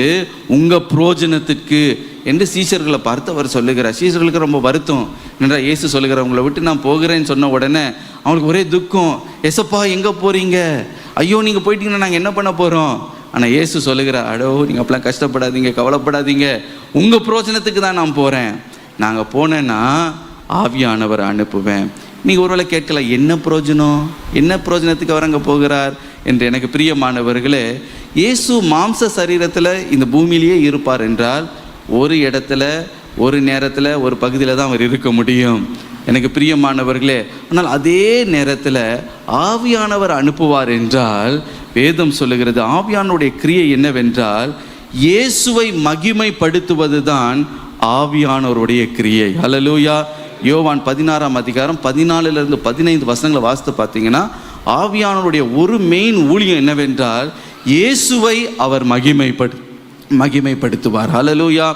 உங்கள் பிரயோஜனத்திற்கு என்று சீஷர்களை பார்த்து அவர் சொல்லுகிறார். சீஷர்களுக்கு ரொம்ப வருத்தம். என்னடா இயேசு சொல்லுகிறார், உங்களை விட்டு நான் போகிறேன்னு சொன்ன உடனே அவங்களுக்கு ஒரே துக்கம். ஏசப்பா எங்கே போகிறீங்க? ஐயோ, நீங்கள் போயிட்டீங்கன்னா நாங்கள் என்ன பண்ண போகிறோம்? ஆனால் இயேசு சொல்லுகிறார், அடோ நீங்கள் அப்பெல்லாம் கஷ்டப்படாதீங்க, கவலைப்படாதீங்க, உங்கள் பிரயோஜனத்துக்கு தான் நான் போகிறேன். நாங்கள் போனேன்னா ஆவியானவரை அனுப்புவேன். நீங்கள் ஒருவேளை கேட்கலாம், என்ன பிரயோஜனம், என்ன பிரயோஜனத்துக்கு அவர் அங்கே போகிறார் என்று. எனக்கு பிரியமானவர்களே, இயேசு மாம்ச சரீரத்தில் இந்த பூமியிலேயே இருப்பார் என்றால் ஒரு இடத்துல, ஒரு நேரத்தில், ஒரு பகுதியில் தான் அவர் இருக்க முடியும். எனக்கு பிரியமானவர்களே, ஆனால் அதே நேரத்தில் ஆவியானவர் அனுப்புவார் என்றால் வேதம் சொல்லுகிறது, ஆவியானுடைய கிரியை என்னவென்றால் இயேசுவை மகிமைப்படுத்துவது தான் ஆவியானவருடைய கிரியை. ஹல்லேலூயா. யோவான் 16ஆம் அதிகாரம் 14 to 15 வசனங்களை வாசித்து பார்த்தீங்கன்னா, ஆவியானவருடைய ஒரு மெயின் ஊழியம் என்னவென்றால் இயேசுவை அவர் மகிமைப்படுத்துவார். ஹல்லேலூயா.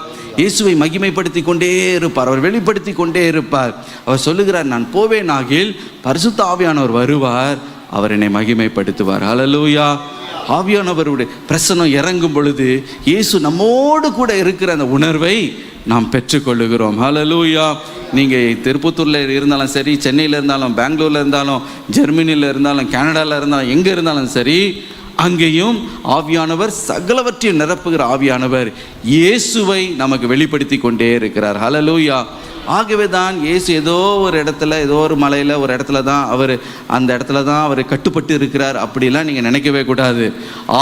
இயேசுவை மகிமைப்படுத்தி கொண்டே இருப்பார், அவர் வெளிப்படுத்தி கொண்டே இருப்பார். அவர் சொல்லுகிறார், நான் போவேனாகில் பரிசுத்த ஆவியானவர் வருவார், அவர் என்னை மகிமைப்படுத்துவார். ஹல்லேலூயா. ஆவியானவருடைய பிரசன்னம் இறங்கும் பொழுது இயேசு நம்மோடு கூட இருக்கிற அந்த உணர்வை நாம் பெற்றுக்கொள்ளுகிறோம். ஹல்லேலூயா. நீங்கள் திருப்பத்தூரில் இருந்தாலும் சரி, சென்னையில் இருந்தாலும், பெங்களூரில் இருந்தாலும், ஜெர்மனியில் இருந்தாலும், கனடாவில் இருந்தாலும், எங்கே இருந்தாலும் சரி, அங்கேயும் ஆவியானவர் சகலவற்றையும் நிரப்புகிற ஆவியானவர் இயேசுவை நமக்கு வெளிப்படுத்தி கொண்டே இருக்கிறார். ஹல்லேலூயா. ஆகவே தான் இயேசு ஏதோ ஒரு இடத்துல, ஏதோ ஒரு மலையில் ஒரு இடத்துல தான் அவர், அந்த இடத்துல தான் அவர் கட்டுப்பட்டு இருக்கிறார் அப்படிலாம் நீங்கள் நினைக்கவே கூடாது.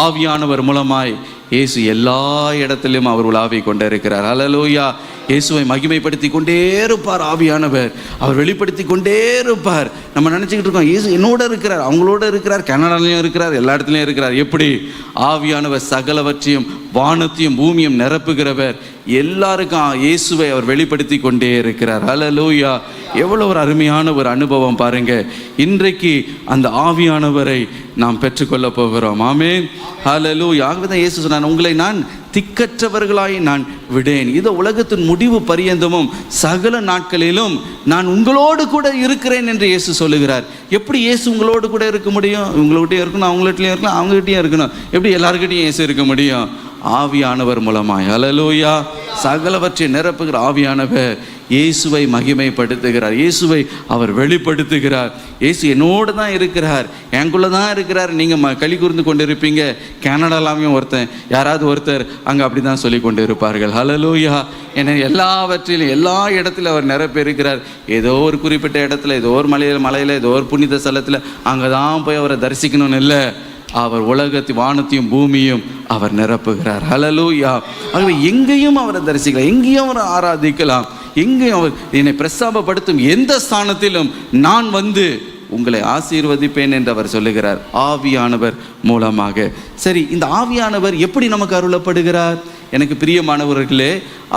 ஆவியானவர் மூலமாய் இயேசு எல்லா இடத்திலும் அவர் உலாவி கொண்டே இருக்கிறார். ஹல்லேலூயா. இயேசுவை மகிமைப்படுத்தி கொண்டே இருப்பார் ஆவியானவர், அவர் வெளிப்படுத்தி கொண்டே இருப்பார். நம்ம நினச்சிக்கிட்டு இருக்கோம், இயேசு என்னோட இருக்கிறார், அவங்களோட இருக்கிறார், கனடாலையும் இருக்கிறார், எல்லா இடத்துலையும் இருக்கிறார். எப்படி? ஆவியானவர் சகலவற்றையும், வானத்தையும் பூமியும் நிரப்புகிறவர். எல்லாருக்கும் இயேசுவை அவர் வெளிப்படுத்தி கொண்டே இருக்கிறார். ஹல்லேலூயா. எவ்வளோ ஒரு அருமையான ஒரு அனுபவம் பாருங்க. இன்றைக்கு அந்த ஆவியானவரை நாம் பெற்றுக்கொள்ள போகிறோம். ஆமென். ஹல்லேலூயா. ஆகவே தான் இயேசு சொன்னார், உங்களை நான் திக்கற்றவர்களாய் நான் விடேன், இது உலகத்தின் முடிவு பரியந்தமும் சகல நாட்களிலும் நான் உங்களோடு கூட இருக்கிறேன் என்று இயேசு சொல்லுகிறார். எப்படி இயேசு உங்களோடு கூட இருக்க முடியும்? உங்கள்கிட்டயும் இருக்கணும், அவங்கள்ட்டையும் இருக்கணும், அவங்ககிட்டையும் இருக்கணும். எப்படி எல்லாருக்கிட்டையும் இயேசு இருக்க முடியும்? ஆவியானவர் மூலமாய். ஹல்லேலூயா. சகலவற்றை நிரப்புகிற ஆவியானவர் இயேசுவை மகிமைப்படுத்துகிறார், இயேசுவை அவர் வெளிப்படுத்துகிறார். இயேசு என்னோடு தான் இருக்கிறார், எனக்குள்ளே தான் இருக்கிறார். நீங்கள் களி கூர்ந்து கொண்டு இருப்பீங்க, கனடாலாமையும் யாராவது ஒருத்தர் அங்கே அப்படி தான் சொல்லி கொண்டு இருப்பார்கள். ஹல்லேலூயா. என எல்லாவற்றிலும் எல்லா இடத்துலையும் அவர் நிரப்பியிருக்கிறார். ஏதோ ஒரு குறிப்பிட்ட இடத்துல, ஏதோ ஒரு மலையில், ஏதோ ஒரு புனித ஸ்தலத்தில் அங்கே தான் போய் அவரை தரிசிக்கணும்னு இல்லை, அவர் உலகத்தை, வானத்தையும் பூமியும் அவர் நிரப்புகிறார். ஹல்லேலூயா. ஆகவே எங்கேயும் அவரை தரிசிக்கலாம், எங்கேயும் அவரை ஆராதிக்கலாம், எங்கேயும் அவர் என்னை பிரஸ்தாபப்படுத்தும் எந்த ஸ்தானத்திலும் நான் வந்து உங்களை ஆசீர்வதிப்பேன் என்று அவர் சொல்லுகிறார் ஆவியானவர் மூலமாக. சரி, இந்த ஆவியானவர் எப்படி நமக்கு அருளப்படுகிறார்? எனக்கு பிரியமானவர்களே,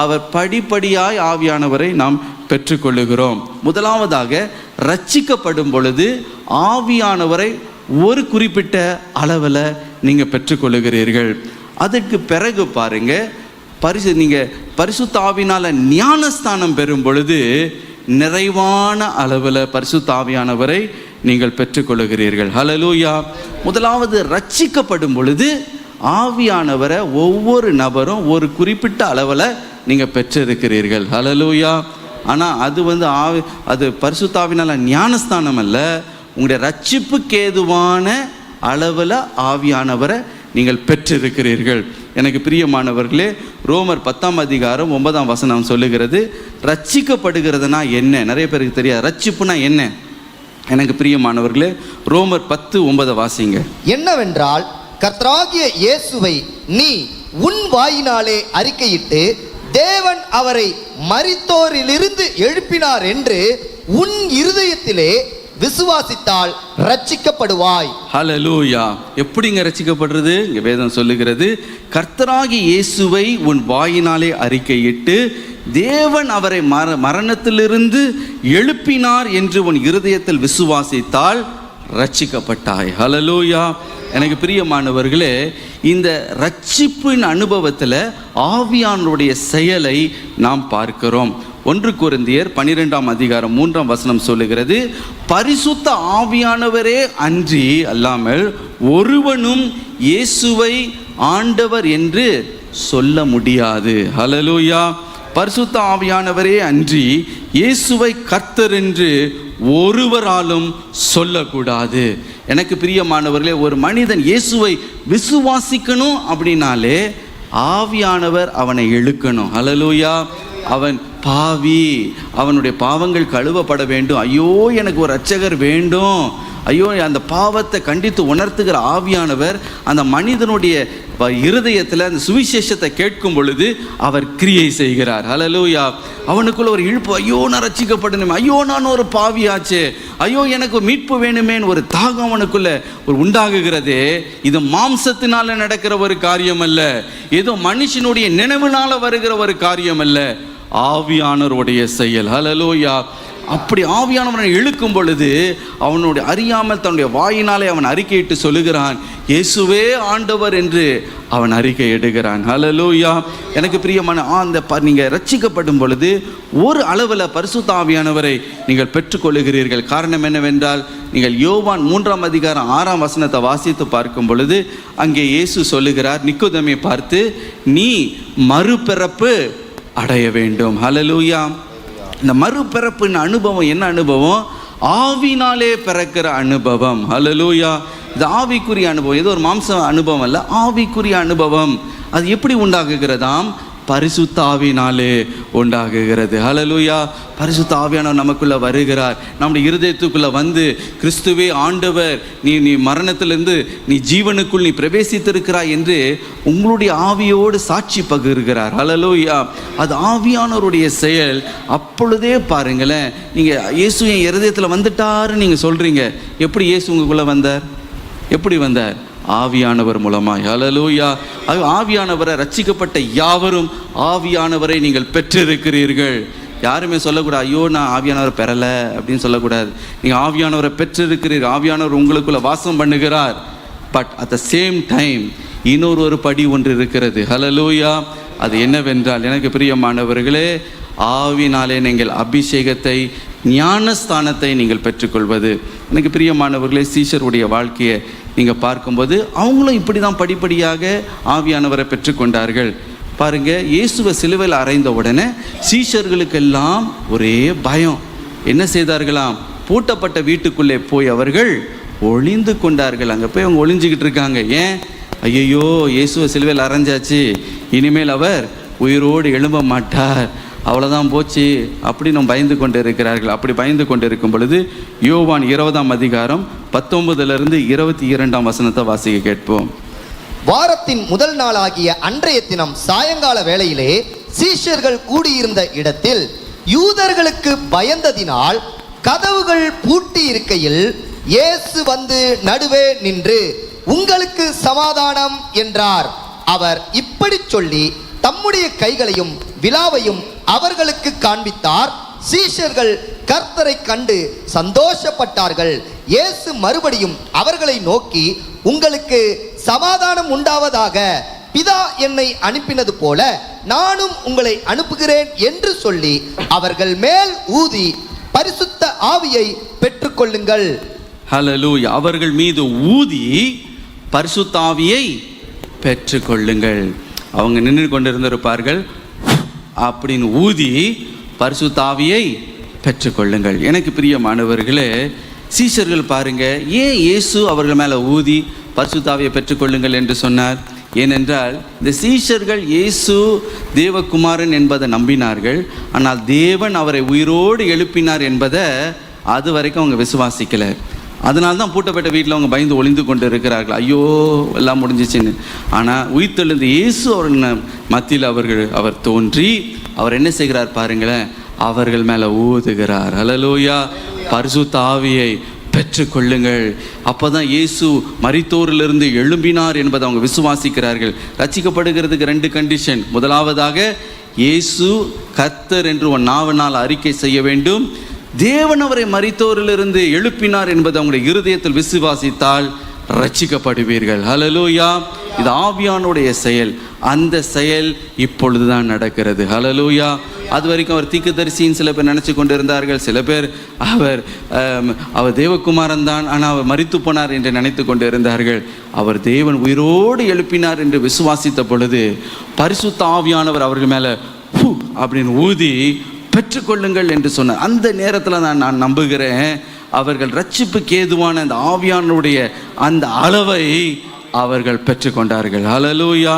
அவர் படிப்படியாய் ஆவியானவரை நாம் பெற்றுக்கொள்ளுகிறோம். முதலாவதாக ரட்சிக்கப்படும் பொழுது ஆவியானவரை ஒரு குறிப்பிட்ட அளவில் நீங்கள் பெற்றுக்கொள்ளுகிறீர்கள். அதற்கு பிறகு பாருங்க, நீங்கள் பரிசுத்த ஆவியினால் ஞானஸ்தானம் பெறும் பொழுது நிறைவான அளவில் பரிசுத்த ஆவியானவரை நீங்கள் பெற்றுக்கொள்ளுகிறீர்கள். ஹல்லேலூயா. முதலாவது ரட்சிக்கப்படும் பொழுது ஆவியானவரை ஒவ்வொரு நபரும் ஒரு குறிப்பிட்ட அளவில் நீங்கள் பெற்றிருக்கிறீர்கள். ஹல்லேலூயா. ஆனால் அது பரிசுத்த ஆவியினால் ஞானஸ்தானம் அல்ல, உங்களுடைய ரட்சிப்புக்கு ஏதுவான அளவில் ஆவியானவரை நீங்கள் பெற்றிருக்கிறீர்கள். எனக்கு பிரியமானவர்களே, ரோமர் 10ஆம் அதிகாரம் 9ஆம் வசனம் சொல்லுகிறது, ரட்சிக்கப்படுகிறதுனா என்ன? நிறைய பேருக்கு தெரியாது ரட்சிப்புனா என்ன. எனக்கு பிரியமானவர்களே, ரோமர் 10:9 வாசிங்க. என்னவென்றால், கர்த்தராகிய இயேசுவை நீ உன் வாயினாலே அறிக்கையிட்டு தேவன் அவரை மரித்தோரிலிருந்து எழுப்பினார் என்று உன் இருதயத்திலே விசுவாசித்தால் ரட்சிக்கப்படுவாய். ஹல்லேலூயா. எப்படிங்க ரட்சிக்கப்படுறது? இங்க வேதம் சொல்லுகிறது, கர்த்தராகிய இயேசுவை உன் வாயினாலே அறிக்கையிட்டு தேவன் அவரை மரணத்திலிருந்து எழுப்பினார் என்று உன் இருதயத்தில் விசுவாசித்தால் ரட்சிக்கப்பட்டாய். ஹல்லேலூயா. எனக்கு பிரியமானவர்களே, இந்த ரட்சிப்பின் அனுபவத்தில் ஆவியானவருடைய செயலை நாம் பார்க்கிறோம். 1 கொரிந்தியர் 12ஆம் அதிகாரம் 3ஆம் வசனம் சொல்லுகிறது, பரிசுத்த ஆவியானவரே அன்றி அல்லாமல் ஒருவனும் இயேசுவை ஆண்டவர் என்று சொல்ல முடியாது. ஹல்லேலூயா. பரிசுத்த ஆவியானவரே அன்றி இயேசுவை கர்த்தர் என்று ஒருவராலும் சொல்லக்கூடாது. எனக்கு பிரியமானவர்களே, ஒரு மனிதன் இயேசுவை விசுவாசிக்கணும் அப்படின்னாலே ஆவியானவர் அவனை இழுக்கணும். ஹல்லேலூயா. அவன் பாவி, அவனுடைய பாவங்கள் கழுவப்பட வேண்டும், ஐயோ எனக்கு ஒரு இரட்சகர் வேண்டும், ஐயோ அந்த பாவத்தை கண்டித்து உணர்த்துகிற ஆவியானவர் அந்த மனிதனுடைய இருதயத்தில் அந்த சுவிசேஷத்தை கேட்கும் பொழுது அவர் கிரியை செய்கிறார். ஹல்லேலூயா. அவனுக்குள்ள ஒரு இழுப்பு, ஐயோ நான் ரட்சிக்கப்படணுமே, ஐயோ நான் ஒரு பாவியாச்சே, ஐயோ எனக்கு மீட்பு வேணுமேன்னு ஒரு தாகம் அவனுக்குள்ள ஒரு உண்டாகுகிறதே. இது மாம்சத்தினால நடக்கிற ஒரு காரியம் அல்ல, ஏதோ மனுஷனுடைய நினைவுனால வருகிற ஒரு காரியம் அல்ல, ஆவியானவருடைய செயல். ஹல்லேலூயா. அப்படி ஆவியானவனை இழுக்கும் பொழுது அவனுடைய அறியாமல் தன்னுடைய வாயினாலே அவன் அறிக்கையிட்டு சொல்லுகிறான், இயேசுவே ஆண்டவர் என்று அவன் அறிக்கை எடுகிறான். ஹல்லேலூயா. எனக்கு பிரியமான நீங்கள் ரட்சிக்கப்படும் பொழுது ஒரு அளவில் பரிசுத்த ஆவியானவரை நீங்கள் பெற்றுக்கொள்ளுகிறீர்கள். காரணம் என்னவென்றால், நீங்கள் யோவான் 3ஆம் அதிகாரம் 6ஆம் வசனத்தை வாசித்து பார்க்கும் பொழுது அங்கே இயேசு சொல்லுகிறார், நிக்கோதேமை பார்த்து, நீ மறுபிறப்பு அடைய வேண்டும். ஹல்லேலூயா. இந்த மறுபிறப்பின் அனுபவம் என்ன அனுபவம்? ஆவினாலே பிறக்கிற அனுபவம். ஹல்லேலூயா. இது ஆவிக்குரிய அனுபவம், ஏதோ ஒரு மாம்ச அனுபவம் அல்ல, ஆவிக்குரிய அனுபவம். அது எப்படி உண்டாகுகிறதாம்? பரிசுத்த ஆவியினாலே உண்டாகுகிறது. ஹல்லேலூயா. பரிசுத்த ஆவியானவர் நமக்குள்ள வருகிறார், நம்முடைய இருதயத்துக்குள்ள வந்து, கிறிஸ்துவே ஆண்டவர், நீ மரணத்திலிருந்து நீ ஜீவனுக்குள் நீ பிரவேசித்திருக்கிறாய் என்று உங்களுடைய ஆவியோடு சாட்சி பகிர்கிறார். ஹல்லேலூயா. அது ஆவியானவருடைய செயல். அப்பொழுதே பாருங்களேன், நீங்கள் இயேசு என் இருதயத்தில் வந்துட்டாரு நீங்கள் சொல்கிறீங்க. எப்படி இயேசு உங்களுக்குள்ளே வந்தார்? எப்படி வந்தார்? ஆவியானவர் மூலமாய். ஹல்லேலூயா. ஆவியானவரை ரட்சிக்கப்பட்ட யாவரும் ஆவியானவரை நீங்கள் பெற்றிருக்கிறீர்கள். யாருமே சொல்லக்கூடாது, ஐயோ நான் ஆவியானவரை பெறலை அப்படின்னு சொல்லக்கூடாது. நீங்கள் ஆவியானவரை பெற்றிருக்கிறீர்கள், ஆவியானவர் உங்களுக்குள்ள வாசம் பண்ணுகிறார். But at the same time இன்னொரு படி ஒன்று இருக்கிறது. ஹல்லேலூயா. அது என்னவென்றால், எனக்கு பிரியமானவர்களே, ஆவினாலே நீங்கள் அபிஷேகத்தை, ஞானஸ்தானத்தை நீங்கள் பெற்றுக்கொள்வது. எனக்கு பிரியமானவர்களே, சீஷருடைய வாழ்க்கையை நீங்கள் பார்க்கும்போது அவங்களும் இப்படி தான் படிப்படியாக ஆவியானவரை பெற்றுக்கொண்டார்கள். பாருங்க, இயேசுவை சிலுவையில் அறைந்த உடனே சீஷர்களுக்கெல்லாம் ஒரே பயம். என்ன செய்தார்களாம்? பூட்டப்பட்ட வீட்டுக்குள்ளே போய் அவர்கள் ஒளிந்து கொண்டார்கள். அங்கே போய் அவங்க ஒளிஞ்சிக்கிட்டு இருக்காங்க. ஏன்? ஐயோ இயேசுவை சிலுவையில் அறைஞ்சாச்சு, இனிமேல் அவர் உயிரோடு எழும்ப மாட்டார், அவ்வளோதான் போச்சு அப்படின்னு பயந்து கொண்டு இருக்கிறார்கள். அப்படி பயந்து கொண்டு இருக்கும் பொழுது யோவான் 20ஆம் அதிகாரம் 19 22 வசனத்தை வாசிக்க கேட்போம். வாரத்தின் முதல் நாளாகிய அன்றைய தினம் சாயங்கால வேளையிலே சீஷர்கள் கூடியிருந்த இடத்தில் யூதர்களுக்கு பயந்ததினால் கதவுகள் பூட்டி இருக்கையில் இயேசு வந்து நடுவே நின்று, உங்களுக்கு சமாதானம் என்றார். அவர் இப்படி சொல்லி தம்முடைய கைகளையும் விலாவையும் அவர்களுக்கு காண்பித்தார். சீஷர்கள் கர்த்தரை கண்டு சந்தோஷப்பட்டார்கள். இயேசு மறுபடியும் அவர்களை நோக்கி, உங்களுக்கு சமாதானம் உண்டாவதாக, பிதா என்னை அனுப்பினது போல நானும் உங்களை அனுப்புகிறேன் என்று சொல்லி அவர்கள் மேல் ஊதி பரிசுத்த ஆவியை பெற்றுக்கொள்ளுங்கள். ஹல்லேலூயா. அவர்கள் மீது ஊதி பரிசுத்த ஆவியை பெற்றுக்கொள்ளுங்கள். அவங்க நின்று கொண்டிருந்திருப்பார்கள், அப்படின்னு ஊதி பரிசுத்த ஆவியை பெற்றுக்கொள்ளுங்கள். எனக்கு பிரியமானவர்களே, சீஷர்கள் பாருங்க, ஏன் இயேசு அவர்கள் மேலே ஊதி பரிசுத்த ஆவியை பெற்றுக்கொள்ளுங்கள் என்று சொன்னார்? ஏனென்றால் இந்த சீஷர்கள் இயேசு தேவகுமாரன் என்பதை நம்பினார்கள், ஆனால் தேவன் அவரை உயிரோடு எழுப்பினார் என்பதை அது வரைக்கும் அவங்க விசுவாசிக்கலை. அதனால தான் பூட்டப்பட்ட வீட்டில் அவங்க பயந்து ஒளிந்து கொண்டு இருக்கிறார்கள், ஐயோ எல்லாம் முடிஞ்சிச்சின்னு. ஆனால் உயிர்த்தெழுந்த இயேசு அவர்கள் மத்தியில் அவர் தோன்றி அவர் என்ன செய்கிறார் பாருங்களேன், அவர்கள் மேலே ஊதுகிறார். ஹல்லேலூயா. பரிசுத்த ஆவியை பெற்றுக்கொள்ளுங்கள். அப்போ தான் இயேசு மரித்தோரிலிருந்து எழும்பினார் என்பதை அவங்க விசுவாசிக்கிறார்கள். ரட்சிக்கப்படுகிறதுக்கு 2 கண்டிஷன். முதலாவதாக, இயேசு கர்த்தர் என்று உன் நாவினால் அறிக்கை செய்ய வேண்டும். தேவன் அவரை மரித்தோரிலிருந்து எழுப்பினார் என்பதை அவங்களுடைய இருதயத்தில் விசுவாசித்தால் ரட்சிக்கப்படுவீர்கள். ஹல்லேலூயா. இது ஆவியானுடைய செயல். அந்த செயல் இப்பொழுதுதான் நடக்கிறது. ஹல்லேலூயா. அது வரைக்கும் அவர் தீர்க்கதரிசின்னு சில பேர் நினச்சி கொண்டு இருந்தார்கள். சில பேர் அவர் தேவகுமாரன் தான், ஆனால் அவர் மரித்து போனார் என்று நினைத்து கொண்டு இருந்தார்கள். அவர் தேவன் உயிரோடு எழுப்பினார் என்று விசுவாசித்த பொழுது பரிசுத்த ஆவியானவர் அவர்கள் மேலே அப்படின்னு ஊதி பெற்றுக்கொள்ளுங்கள் என்று சொன்னார். அந்த நேரத்தில் நான் நம்புகிறேன், அவர்கள் ரட்சிப்புக்கு ஏதுவான அந்த ஆவியானுடைய அந்த அளவை அவர்கள் பெற்றுக்கொண்டார்கள். ஹல்லேலூயா.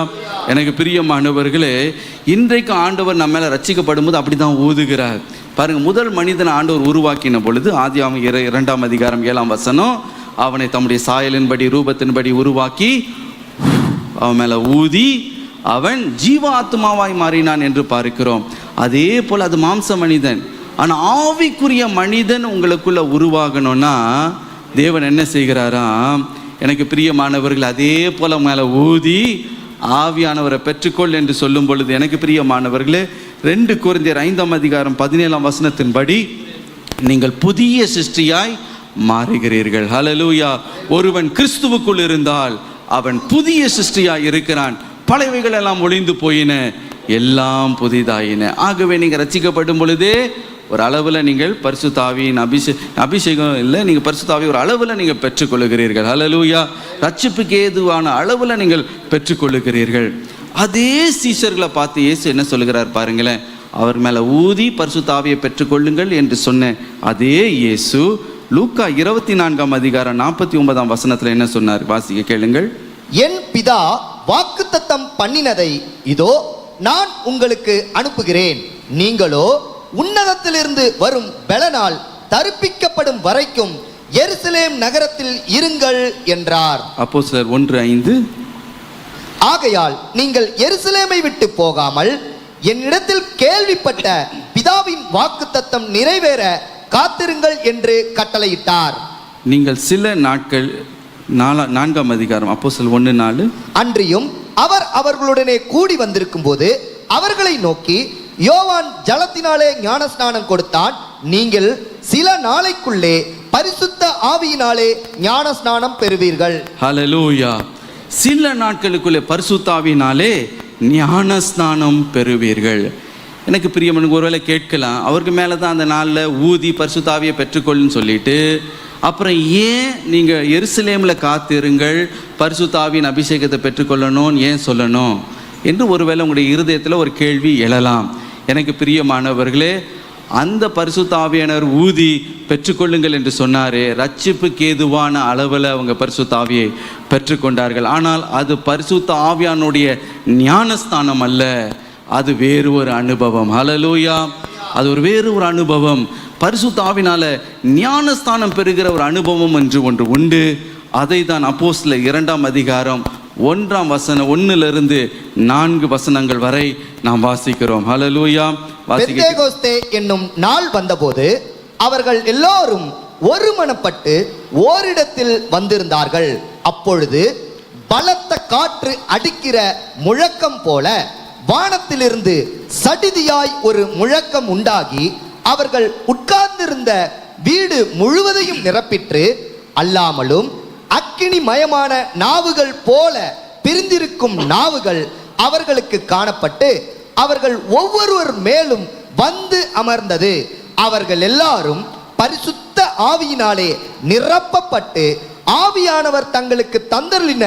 எனக்கு பிரியமானவர்களே, இன்றைக்கு ஆண்டவர் நம்ம மேலே ரட்சிக்கப்படும் போது அப்படி தான் ஊதுகிறார். பாருங்க, முதல் மனிதனை ஆண்டவர் உருவாக்கின பொழுது ஆதியாகமம் 2ஆம் அதிகாரம் 7ஆம் வசனம், அவனை தம்முடைய சாயலின்படி ரூபத்தின்படி உருவாக்கி அவன் மேலே ஊதி அவன் ஜீவாத்மாவாய் மாறினான் என்று பார்க்கிறோம். அதே போல் அது மாம்ச மனிதன். ஆனால் ஆவிக்குரிய மனிதன் உங்களுக்குள்ள உருவாகணும்னா தேவன் என்ன செய்கிறாராம்? எனக்கு பிரியமானவர்கள், அதே போல மேலே ஊதி ஆவியானவரை பெற்றுக்கொள் என்று சொல்லும் பொழுது, எனக்கு பிரியமானவர்களே, 2 கொரிந்தியர் 5ஆம் அதிகாரம் 17ஆம் வசனத்தின்படி நீங்கள் புதிய சிருஷ்டியாய் மாறுகிறீர்கள். ஹல்லேலூயா. ஒருவன் கிறிஸ்துவுக்குள் இருந்தால் அவன் புதிய சிருஷ்டியாய் இருக்கிறான், பழையவைகள் எல்லாம் ஒளிந்து போயின, எல்லாம் புதிதாயின. ஆகவே நீங்கள் ரட்சிக்கப்படும் பொழுதே ஒரு அளவில் நீங்கள் பரிசுத்த ஆவியின் அபிஷேகம் இல்லை, நீங்கள் பரிசுத்த ஆவியை ஒரு அளவில் நீங்கள் பெற்றுக்கொள்ளுகிறீர்கள். ஹல்லேலூயா. ரட்சிப்புக்கு ஏதுவான அளவில் நீங்கள் பெற்றுக்கொள்ளுகிறீர்கள். அதே சீஷர்களை பார்த்து இயேசு என்ன சொல்லுகிறார் பாருங்களேன். அவர் மேலே ஊதி பரிசுத்த ஆவியை பெற்றுக்கொள்ளுங்கள் என்று சொன்ன அதே இயேசு லூக்கா 24ஆம் அதிகாரம் 49ஆம் வசனத்தில் என்ன சொன்னார்? வாசிக்க கேளுங்கள். என் பிதா வாக்குத்தத்தம் பண்ணினதை இதோ நான் உங்களுக்கு அனுப்புகிறேன், நீங்களோ உன்னதத்திலிருந்து வரும் பெலனால் தரிப்பிக்கப்படும் வரைக்கும் எருசலேம் நகரத்தில் இருங்கள் என்றார். அப்போஸ்தலர் 1:5. ஆகையால் நீங்கள் எருசலேமை விட்டு போகாமல் என்னிடத்தில் கேள்விப்பட்ட பிதாவின் வாக்குத்தத்தம் நிறைவேற காத்திருங்கள் என்று கட்டளையிட்டார். நீங்கள் சில நாட்கள் 4ஆம் அதிகாரம் அப்போஸ்தலர் 1:4. அன்றியும் அவர் அவர்களுடனே கூடி வந்திருக்கும் போது அவர்களை நோக்கி, யோவான் ஜலத்தினாலே ஞானஸ்நானம் கொடுத்தான், நீங்கள் சில நாளைக்குள்ளே பரிசுத்த ஆவியினாலே ஞானஸ்நானம் பெறுவீர்கள். ஹல்லேலூயா. சில நாட்களுக்குள்ளே பரிசுத்த ஆவியினாலே ஞானஸ்நானம் பெறுவீர்கள். எனக்கு பிரியமன் ஒருவேளை கேட்கலாம், அவருக்கு மேலே தான் அந்த நாளில் ஊதி பரிசுத்த ஆவியை பெற்றுக்கொள்ளுன்னு சொல்லிட்டு, அப்புறம் ஏன் நீங்கள் எருசலேமில் காத்திருங்கள் பரிசுத்த ஆவியின் அபிஷேகத்தை பெற்றுக்கொள்ளணும்னு ஏன் சொல்லணும் என்று ஒருவேளை உங்களுடைய இருதயத்தில் ஒரு கேள்வி எழலாம். எனக்கு பிரியமானவர்களே, அந்த பரிசுத்த ஆவியானவர் ஊதி பெற்றுக்கொள்ளுங்கள் என்று சொன்னாரே, ரட்சிப்புக்கு ஏதுவான அளவில் அவங்க பரிசுத்த ஆவியை பெற்றுக்கொண்டார்கள். ஆனால் அது பரிசுத்த ஆவியானுடைய ஞானஸ்தானம் அல்ல, அது வேறு ஒரு அனுபவம். ஹல்லேலூயா. அது ஒரு வேறு ஒரு அனுபவம். பரிசுத்த ஆவினால ஞானஸ்தானம் பெறுகிற ஒரு அனுபவம் என்று ஒன்று உண்டு. அதை தான் அப்போஸ்தலர் 2ஆம் அதிகாரம் 1ஆம் வசனம் 1லிருந்து 4 வசனங்கள் வரை நாம் வாசிக்கிறோம். ஹல்லேலூயா. பெந்தேகோஸ்தே என்னும் நாள் வந்தபோது அவர்கள் எல்லோரும் ஒருமனப்பட்டு ஓரிடத்தில் வந்திருந்தார்கள். அப்பொழுது பலத்த காற்று அடிக்கிற முழக்கம் போல வானத்திலிருந்து சடிதியாய் ஒரு முழக்கம் உண்டாகி அவர்கள் உட்கார்ந்திருந்த வீடு முழுவதையும் நிரப்பிற்று. அல்லாமலும் அக்கினி மயமான நாவுகள் போல பிரிந்திருக்கும் நாவுகள் அவர்களுக்கு காணப்பட்டு அவர்கள் ஒவ்வொருவர் மேலும் வந்து அமர்ந்தது. அவர்கள் எல்லாரும் பரிசுத்த ஆவியினாலே நிரப்பப்பட்டு ஆவியானவர் தங்களுக்கு தந்தருளின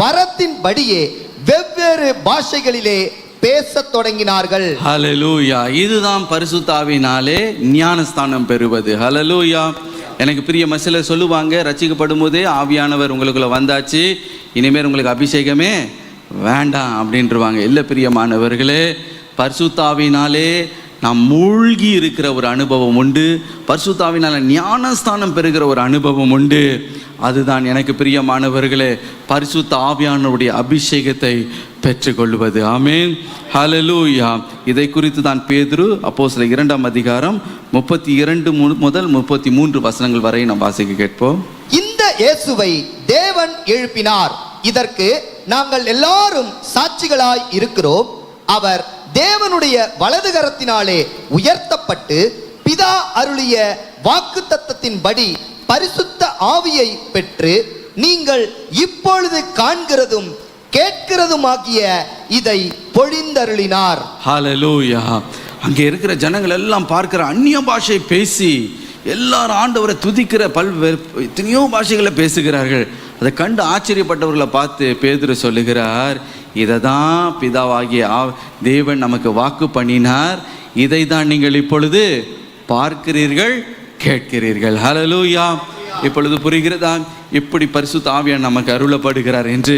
வரத்தின்படியே வெவ்வேறு பாஷைகளிலே பேசத் தொடங்கினார்கள். ஹல்லேலூயா. இதுதான் பரிசுத்த ஆவியினாலே ஞானஸ்தானம் பெறுவது. ஹல்லேலூயா. எனக்கு பிரிய மசில சொல்லுவாங்க, ரட்சிக்கப்படும் போதே ஆவியானவர் உங்களுக்குள்ள வந்தாச்சு, இனிமேல் உங்களுக்கு அபிஷேகமே வேண்டாம் அப்படின்றவாங்க. இல்லை பிரியமானவர்களே, பரிசுத்த ஆவியினாலே நாம் மூழ்கி இருக்கிற ஒரு அனுபவம் உண்டு, பரிசுத்த ஆவியினால ஞானஸ்தானம் பெறுகிற ஒரு அனுபவம் உண்டு. அதுதான் எனக்கு பிரியமானவர்களே பரிசுத்த ஆவியானவருடைய அபிஷேகத்தை பெற்றுக்கொள்வது. ஆமென். ஹல்லேலூயா. இதை குறித்து தான் பேதுரு அப்போஸ்தலர் 2ஆம் அதிகாரம் 32 முதல் 33 வசனங்கள் வரை நாம் வாசிக்க கேட்போம். இந்த இயேசுவை தேவன் எழுப்பினார், இதற்கு நாங்கள் எல்லாரும் சாட்சிகளாய் இருக்கிறோம். அவர் தேவனுடைய வலதுகரத்தினாலே உயர்த்தப்பட்டு பிதா அருளிய வாக்குத்தத்தத்தின்படி பரிசுத்த ஆவியை பெற்று நீங்கள் இப்பொழுது காண்கிறதும் கேட்கிறதுமாகிய இதை பொழிந்தருளினார். ஹல்லேலூயா. அங்கே இருக்கிற ஜனங்கள் எல்லாம் பார்க்கிற அந்நிய பாஷை பேசி எல்லாரும் ஆண்டவரை துதிக்கிற எத்தனையோ பாஷைகளை பேசுகிறார்கள். அதை கண்டு ஆச்சரியப்பட்டவர்களை பார்த்து பேதுரு சொல்லுகிறார், இதை தான் பிதாவாகிய தேவன் நமக்கு வாக்கு பண்ணினார், இதை தான் நீங்கள் இப்பொழுது பார்க்கிறீர்கள் கேட்கிறீர்கள். ஹல்லேலூயா. இப்பொழுது புரிகிறதா எப்படி பரிசுத்த ஆவியானவர் நமக்கு அருளப்படுகிறார் என்று?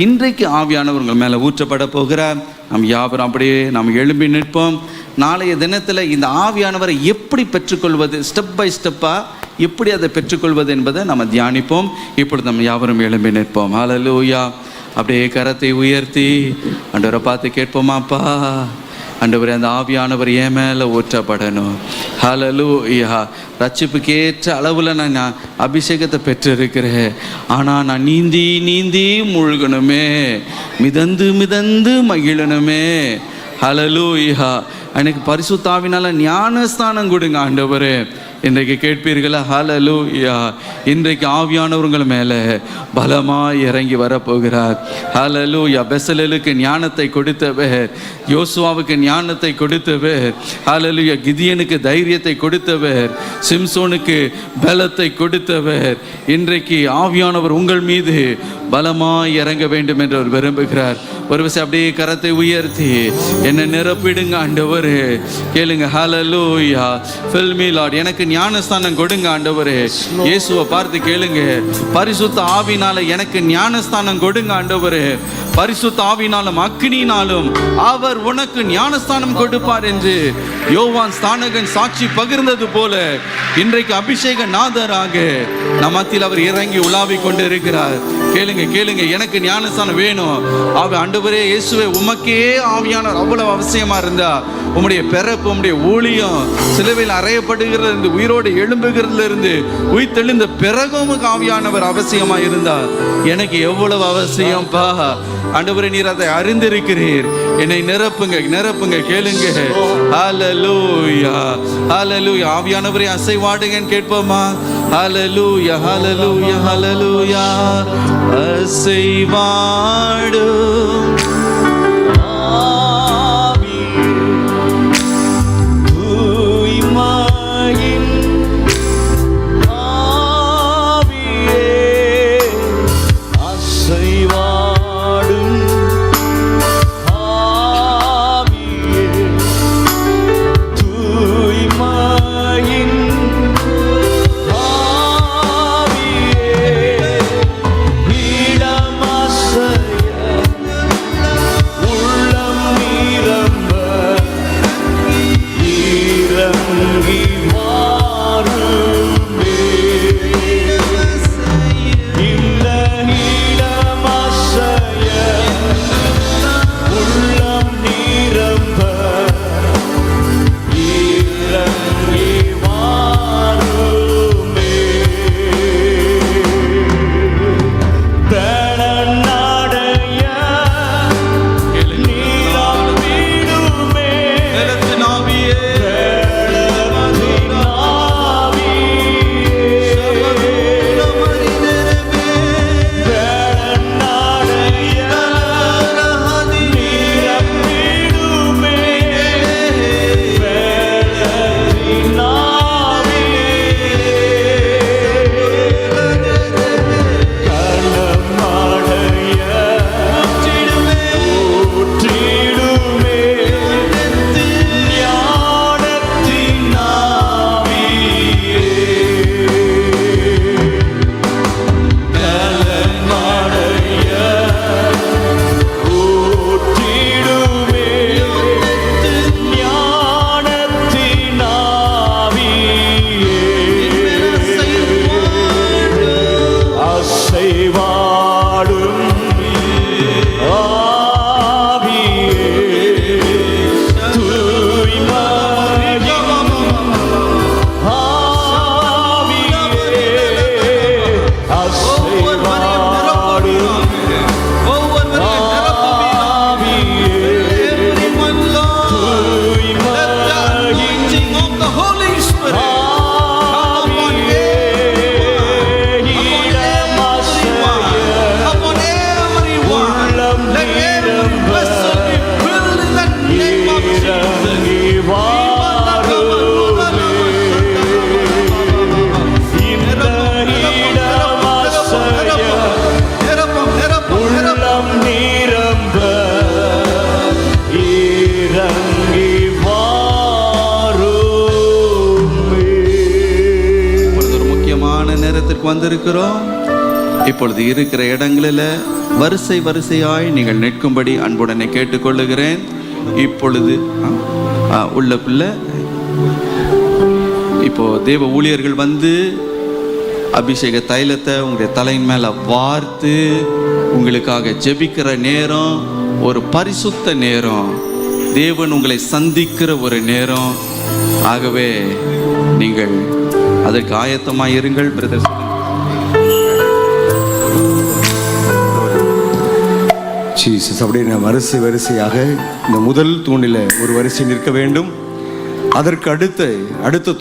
இன்றைக்கு ஆவியானவர் உங்கள் மேலே ஊற்றப்பட போகிறார். நாம் யாவரும் அப்படியே நாம் எழும்பி நிற்போம். நாளைய தினத்தில் இந்த ஆவியானவரை எப்படி பெற்றுக்கொள்வது, ஸ்டெப் பை ஸ்டெப்பாக எப்படி அதை பெற்றுக்கொள்வது என்பதை நம்ம தியானிப்போம். இப்பொழுது நம்ம யாவரும் எழும்பி நிற்போம். ஹல்லேலூயா. அப்படியே கரத்தை உயர்த்தி ஆண்டவரை பார்த்து கேட்போமாப்பா, ஆண்டவரே அந்த ஆவியானவர் என் மேலே ஊற்றப்படணும். ஹல்லேலூயா. ரட்சிப்புக்கு ஏற்ற அளவில் நான் அபிஷேகத்தை பெற்றிருக்கிறேன். ஆனால் நான் நீந்தி நீந்தி மூழ்கணுமே, மிதந்து மிதந்து மகிழணுமே. ஹல்லேலூயா. எனக்கு பரிசுத்த ஆவியினால ஞானஸ்தானம் கொடுங்க ஆண்டவரே. இன்றைக்கு கேட்பீர்களா? ஹல்லேலூயா. இன்றைக்கு ஆவியானவர்கள் மேலே பலமாய் இறங்கி வரப்போகிறார். ஹல்லேலூயா. பெசலேலுக்கு ஞானத்தை கொடுத்தவர், யோசுவாவுக்கு ஞானத்தை கொடுத்தவர். ஹல்லேலூயா. கிதியனுக்கு தைரியத்தை கொடுத்தவர், சிம்சோனுக்கு பலத்தை கொடுத்தவர். இன்றைக்கு ஆவியானவர் உங்கள் மீது பலமாய் இறங்க வேண்டும் என்று அவர் விரும்புகிறார். ஒரு விஷயம் அப்படியே கரத்தை உயர்த்தி என்னை நிரப்பிடுங்க ஆண்டவரே. கேளுங்க. ஹல்லேலூயா. fill me Lord. எனக்கு ஞானஸ்தானம் கொடுங்க ஆண்டவரே. இயேசுவை பார்த்து கேளுங்க. பரிசுத்த ஆவினால எனக்கு ஞானஸ்தானம் கொடுங்க ஆண்டவரே. பரிசுத்த ஆவினாலும் அக்கினியினாலும் அவர் உனக்கு ஞானஸ்தானம் கொடுப்பார் என்று யோவான் ஸ்நானகன் சாட்சி பகிர்ந்தது போல இன்றைக்கு அபிஷேக நாதராக நம் மத்தியில் அவர் இறங்கி உலாவிக் கொண்டு இருக்கிறார். கேளுங்க கேளுங்க. எனக்கு ஞானஸ்தானம் வேணும். ஆண்டவரே இயேசுவே, உமக்கே ஆவியானவர் அவ்வளவு அவசியமா இருந்தா உம்முடைய பிறப்பு, உம்முடைய ஊழியம், சிலுவையில் அறையப்படுகிறது இருந்து உயிரோடு எழும்புகிறதுல இருந்து உயிர்த்தெழுந்த பிறகும் ஆவியானவர் அவசியமா இருந்தா எனக்கு எவ்வளவு அவசியம்பா. ஆண்டவரே, நீர் அதை அறிந்திருக்கிறீர். என்னை நிரப்புங்க நிரப்புங்க. கேளுங்க. ஹல்லேலூயா. ஹல்லேலூயா. ஆவியானவரே அசைவாடுங்கன்னு கேட்போமா? ஹல்லேலூயா. ஹல்லேலூயா. ஹல்லேலூயா. அசைவாடும் வந்திருக்கிறோம். இப்பொழுது இருக்கிற இடங்களில் வரிசை வரிசையாய் நீங்கள் நிற்கும்படி அன்புடனே கேட்டுக்கொள்ளுகிறேன். இப்பொழுது உள்ள பிள்ளை இப்போ தேவ ஊழியர்கள் வந்து அபிஷேக தைலத்தை உங்களுடைய தலையின் மேல வார்த்து உங்களுக்காக ஜெபிக்கிற நேரம், ஒரு பரிசுத்த நேரம், தேவன் உங்களை சந்திக்கிற ஒரு நேரம். ஆகவே நீங்கள் அதற்கு ஆயத்தமாக இருங்கள். Brother Jesus. அப்படியே நான் வரிசையாக இந்த முதல் தூணில் ஒரு வரிசை நிற்க வேண்டும். அதற்கு அடுத்த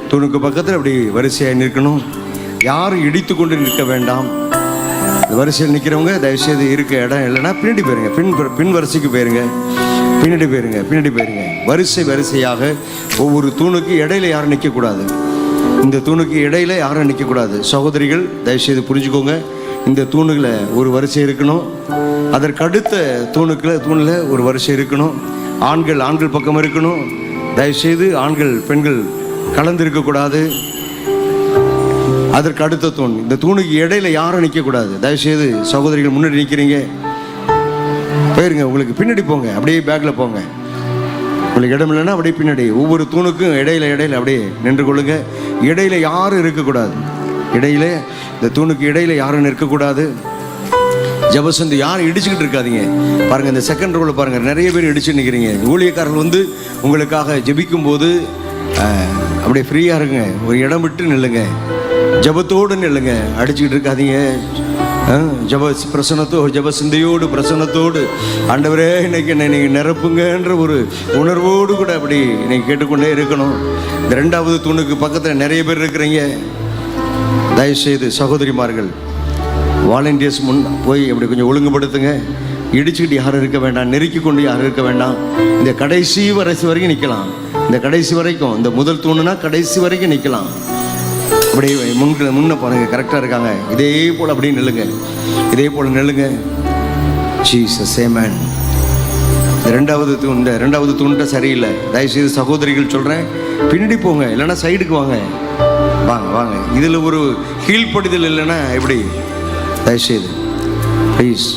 தூணுக்கு பக்கத்தில் அப்படி வரிசையாக நிற்கணும். யாரும் இடித்து கொண்டு நிற்க வேண்டாம். இந்த வரிசையில் நிற்கிறவங்க தயவுசெய்து இருக்க இடம் இல்லைன்னா பின்னாடி போயிருங்க. பின் வரிசைக்கு போயிருங்க. பின்னாடி போயிருங்க. வரிசையாக ஒவ்வொரு தூணுக்கு இடையில யாரும் நிற்கக்கூடாது. இந்த தூணுக்கு இடையில யாரும் நிற்கக்கூடாது. சகோதரிகள் தயவுசெய்து புரிஞ்சுக்கோங்க. இந்த தூணுகளை ஒரு வரிசை இருக்கணும். அதற்கு அடுத்த தூணில் ஒரு வரிசை இருக்கணும். ஆண்கள் பக்கம் இருக்கணும். தயவுசெய்து ஆண்கள் பெண்கள் கலந்து இருக்கக்கூடாது. அதற்கு அடுத்த தூண், இந்த தூணுக்கு இடையில யாரும் நிற்கக்கூடாது. தயவுசெய்து சகோதரிகள் முன்னாடி நிற்கிறீங்க, போயிருங்க. உங்களுக்கு பின்னாடி போங்க, அப்படியே பேக்கில் போங்க. உங்களுக்கு இடம் இல்லைன்னா அப்படியே பின்னாடி. ஒவ்வொரு தூணுக்கும் இடையில அப்படியே நின்று கொள்ளுங்க. இடையில யாரும் இருக்கக்கூடாது. இந்த தூணுக்கு இடையில யாரும் நிற்கக்கூடாது. ஜபசந்தி யாரும் இடிச்சுக்கிட்டு இருக்காதீங்க. பாருங்க, இந்த செகண்ட் ரோவில் பாருங்க, நிறைய பேர் இடிச்சு நிற்கிறீங்க. ஊழியக்காரர்கள் வந்து உங்களுக்காக ஜெபிக்கும் போது அப்படியே ஃப்ரீயாக இருங்க. ஒரு இடம் விட்டு நில்லுங்க. ஜபத்தோடு நில்லுங்க. அடிச்சுக்கிட்டு இருக்காதீங்க. ஜபசிந்தையோடு பிரசன்னத்தோடு ஆண்டவரே இன்னைக்கு என்னை நீங்கள் நிரப்புங்கன்ற ஒரு உணர்வோடு கூட அப்படி நீங்கள் கேட்டுக்கொண்டே இருக்கணும். இந்த ரெண்டாவது தூணுக்கு பக்கத்தில் நிறைய பேர் இருக்கிறீங்க. தயவுசெய்து சகோதரிமார்கள் வாலண்டியர்ஸ் முன் போய் அப்படி கொஞ்சம் ஒழுங்குபடுத்துங்க. இடிச்சுக்கிட்டு யாரும் இருக்க வேண்டாம். நெருக்கி கொண்டு யாரும் இருக்க வேண்டாம். இந்த கடைசி வரிசை வரைக்கும் நிற்கலாம். இந்த கடைசி வரைக்கும், இந்த முதல் தூணுனா கடைசி வரைக்கும் நிற்கலாம். அப்படியே முன்ன பாருங்க, கரெக்டாக இருக்காங்க. இதே போல் அப்படியே நில்லுங்க. ஜீசஸ் ஆமென். இந்த ரெண்டாவது தூண்கிட்ட சரியில்லை. தயவுசெய்து சகோதரிகள் சொல்கிறேன், பின்னாடி போங்க, இல்லைன்னா சைடுக்கு வாங்க. இதில் ஒரு கீழ்ப்படுதல் இல்லைன்னா எப்படி? தயவுசெய்து ப்ளீஸ்